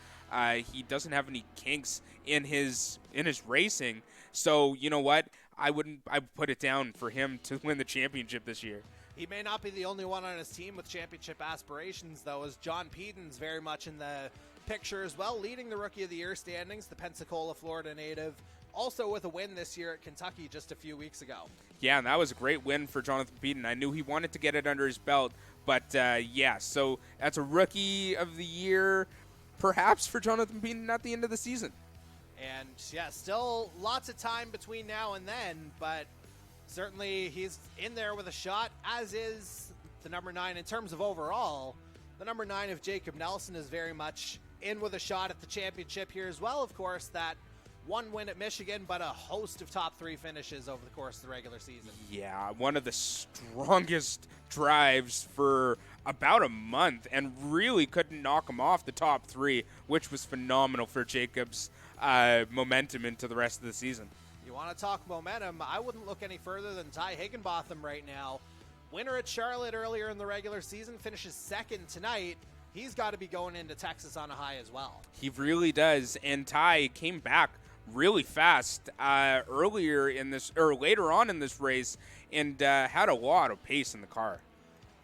He doesn't have any kinks in his racing. So you know what? I would put it down for him to win the championship this year. He may not be the only one on his team with championship aspirations, though, as John Pedon's very much in the picture as well, leading the Rookie of the Year standings, the Pensacola, Florida native, also with a win this year at Kentucky just a few weeks ago. Yeah, and that was a great win for Jonathan Pedon. I knew he wanted to get it under his belt, but yeah, so that's a Rookie of the Year perhaps for Jonathan Pedon at the end of the season. And yeah, still lots of time between now and then, but certainly he's in there with a shot, as is the number 9 in terms of overall. The number 9 of Jacob Nelson is very much in with a shot at the championship here as well. Of course, that 1 win at Michigan, but a host of top 3 finishes over the course of the regular season. Yeah, one of the strongest drives for about a month, and really couldn't knock him off the top 3, which was phenomenal for Jacob's momentum into the rest of the season. You want to talk momentum, I wouldn't look any further than Ty Higginbotham right now. Winner at Charlotte earlier in the regular season, finishes 2nd tonight. He's got to be going into Texas on a high as well. He really does, and Ty came back really fast later on in this race, and had a lot of pace in the car.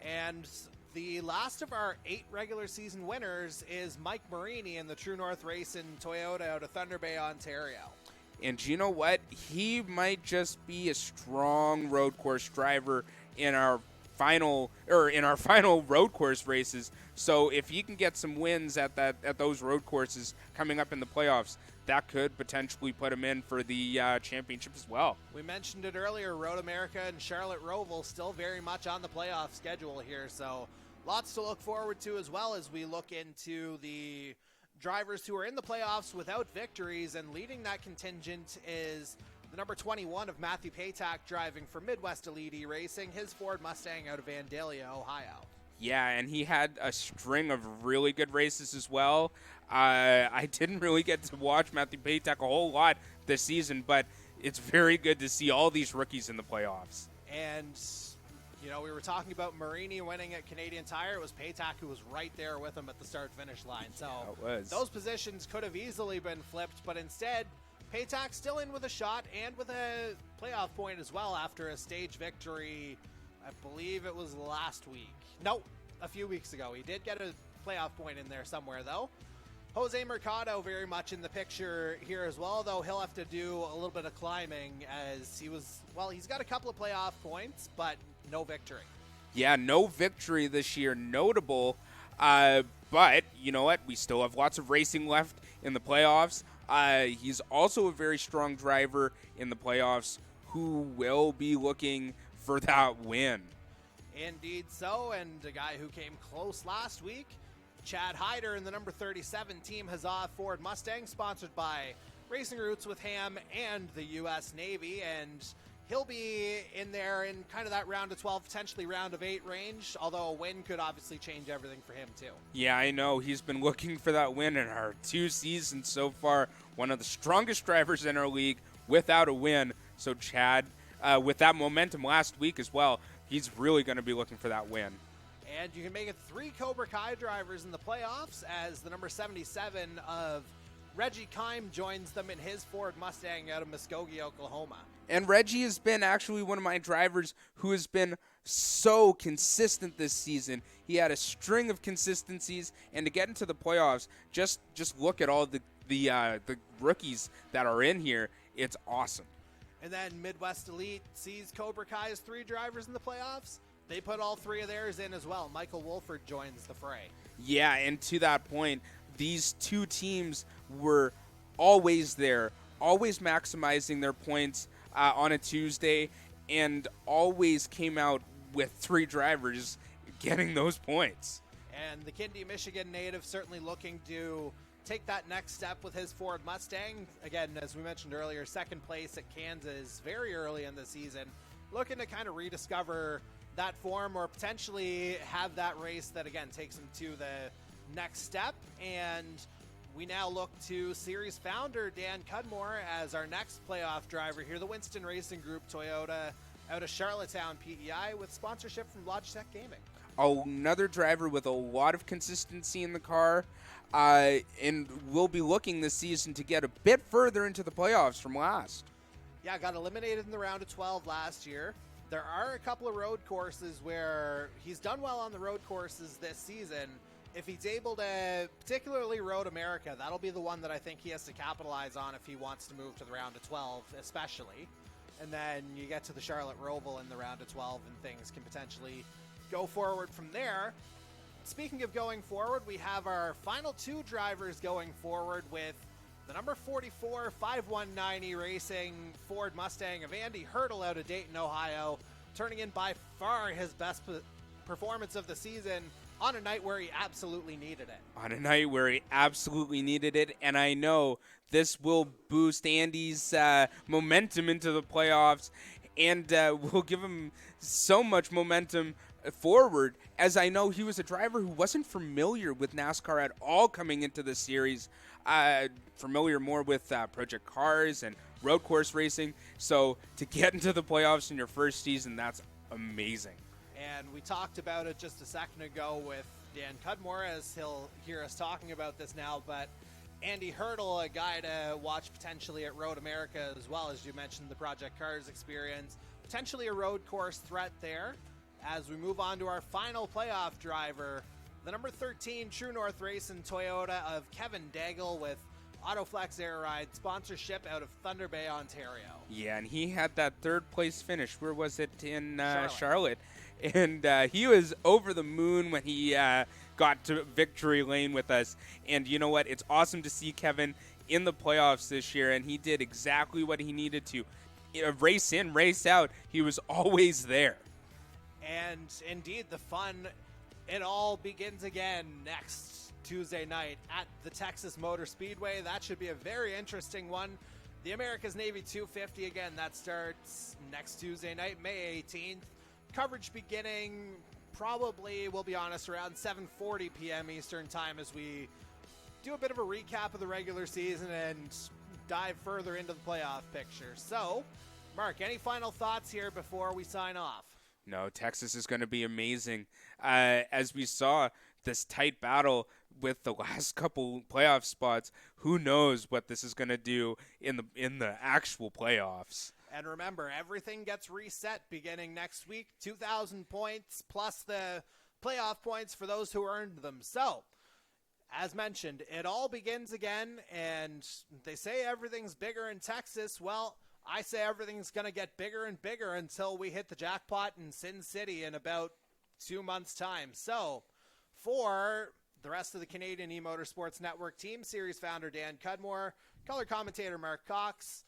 And the last of our 8 regular season winners is Mike Marini in the True North Racing Toyota out of Thunder Bay, Ontario. And you know what? He might just be a strong road course driver in our final road course races. So if he can get some wins at those road courses coming up in the playoffs, that could potentially put him in for the championship as well. We mentioned it earlier, Road America and Charlotte Roval still very much on the playoff schedule here, so lots to look forward to as well as we look into the drivers who are in the playoffs without victories, and leading that contingent is the number 21 of Matthew Paytak driving for Midwest Elite Racing, his Ford Mustang out of Vandalia, Ohio. Yeah, and he had a string of really good races as well. I didn't really get to watch Matthew Paytak a whole lot this season, but it's very good to see all these rookies in the playoffs. And, you know, we were talking about Marini winning at Canadian Tire. It was Paytak who was right there with him at the start-finish line. So those positions could have easily been flipped, but instead, Paytak still in with a shot and with a playoff point as well after a stage victory. I believe it was last week. Nope, a few weeks ago. He did get a playoff point in there somewhere, though. Jose Mercado very much in the picture here as well, though he'll have to do a little bit of climbing as he's got a couple of playoff points, but no victory. Yeah, no victory this year, notable. But you know what? We still have lots of racing left in the playoffs. He's also a very strong driver in the playoffs who will be looking for that win. Indeed so, and a guy who came close last week, Chad Hyder in the number 37 Team Huzzah Ford Mustang, sponsored by Racing Roots with Ham and the U.S. Navy. And he'll be in there in kind of that round of 12, potentially round of 8 range, although a win could obviously change everything for him too. Yeah, I know. He's been looking for that win in our 2 seasons so far. One of the strongest drivers in our league without a win. So Chad, with that momentum last week as well, he's really going to be looking for that win. And you can make it 3 Cobra Kai drivers in the playoffs as the number 77 of Reggie Kime joins them in his Ford Mustang out of Muskogee, Oklahoma. And Reggie has been actually one of my drivers who has been so consistent this season. He had a string of consistencies, and to get into the playoffs, just look at all the rookies that are in here. It's awesome. And then Midwest Elite sees Cobra Kai's 3 drivers in the playoffs. They put all 3 of theirs in as well. Michael Wolford joins the fray. Yeah, and to that point, these 2 teams were always there, always maximizing their points on a Tuesday, and always came out with 3 drivers getting those points. And the Kindy, Michigan native certainly looking to take that next step with his Ford Mustang. Again, as we mentioned earlier, 2nd place at Kansas very early in the season. Looking to kind of rediscover that form or potentially have that race that, again, takes him to the next step. And we now look to series founder Dan Cudmore as our next playoff driver here, the Winston Racing Group Toyota out of Charlottetown, PEI, with sponsorship from Logitech Gaming. Another driver with a lot of consistency in the car, and will be looking this season to get a bit further into the playoffs from last. Yeah, got eliminated in the round of 12 last year. There are a couple of road courses where he's done well on the road courses this season. If he's able to, particularly Road America, that'll be the one that I think he has to capitalize on if he wants to move to the round of 12, especially. And then you get to the Charlotte Roval in the round of 12, and things can potentially go forward from there. Speaking of going forward, we have our final 2 drivers going forward with the number 44 5190 Racing Ford Mustang of Andy Hurdle out of Dayton, Ohio, turning in by far his best performance of the season on a night where he absolutely needed it. On a night where he absolutely needed it, and I know this will boost Andy's momentum into the playoffs, and will give him so much momentum forward, as I know he was a driver who wasn't familiar with NASCAR at all coming into the series, familiar more with Project Cars and road course racing. So to get into the playoffs in your first season, that's amazing. And we talked about it just a second ago with Dan Cudmore, as he'll hear us talking about this now, but Andy Hurdle, a guy to watch potentially at Road America as well, as you mentioned, the Project Cars experience, potentially a road course threat there. As we move on to our final playoff driver, the number 13 True North Racing Toyota of Kevin Daigle with Autoflex Air Ride sponsorship out of Thunder Bay, Ontario. Yeah, and he had that 3rd place finish. Where was it? In Charlotte. And he was over the moon when he got to victory lane with us. And you know what? It's awesome to see Kevin in the playoffs this year, and he did exactly what he needed to. Race in, race out, he was always there. And indeed, the fun, it all begins again next Tuesday night at the Texas Motor Speedway. That should be a very interesting one. The America's Navy 250, again, that starts next Tuesday night, May 18th. Coverage beginning probably, we'll be honest, around 7:40 p.m. Eastern time as we do a bit of a recap of the regular season and dive further into the playoff picture. So, Mark, any final thoughts here before we sign off? No, Texas is going to be amazing. As we saw, this tight battle with the last couple playoff spots, who knows what this is going to do in the actual playoffs. And remember, everything gets reset beginning next week. 2,000 points plus the playoff points for those who earned them. So, as mentioned, it all begins again, and they say everything's bigger in Texas. Well, I say everything's going to get bigger and bigger until we hit the jackpot in Sin City in about 2 months' time. So, for the rest of the Canadian E-Motorsports Network team, series founder Dan Cudmore, color commentator Mark Cox,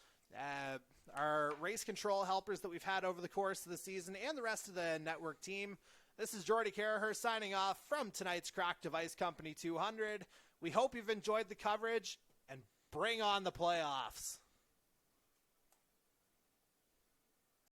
our race control helpers that we've had over the course of the season, and the rest of the network team, this is Jordy Carraher signing off from tonight's Crack Device Company 200. We hope you've enjoyed the coverage, and bring on the playoffs.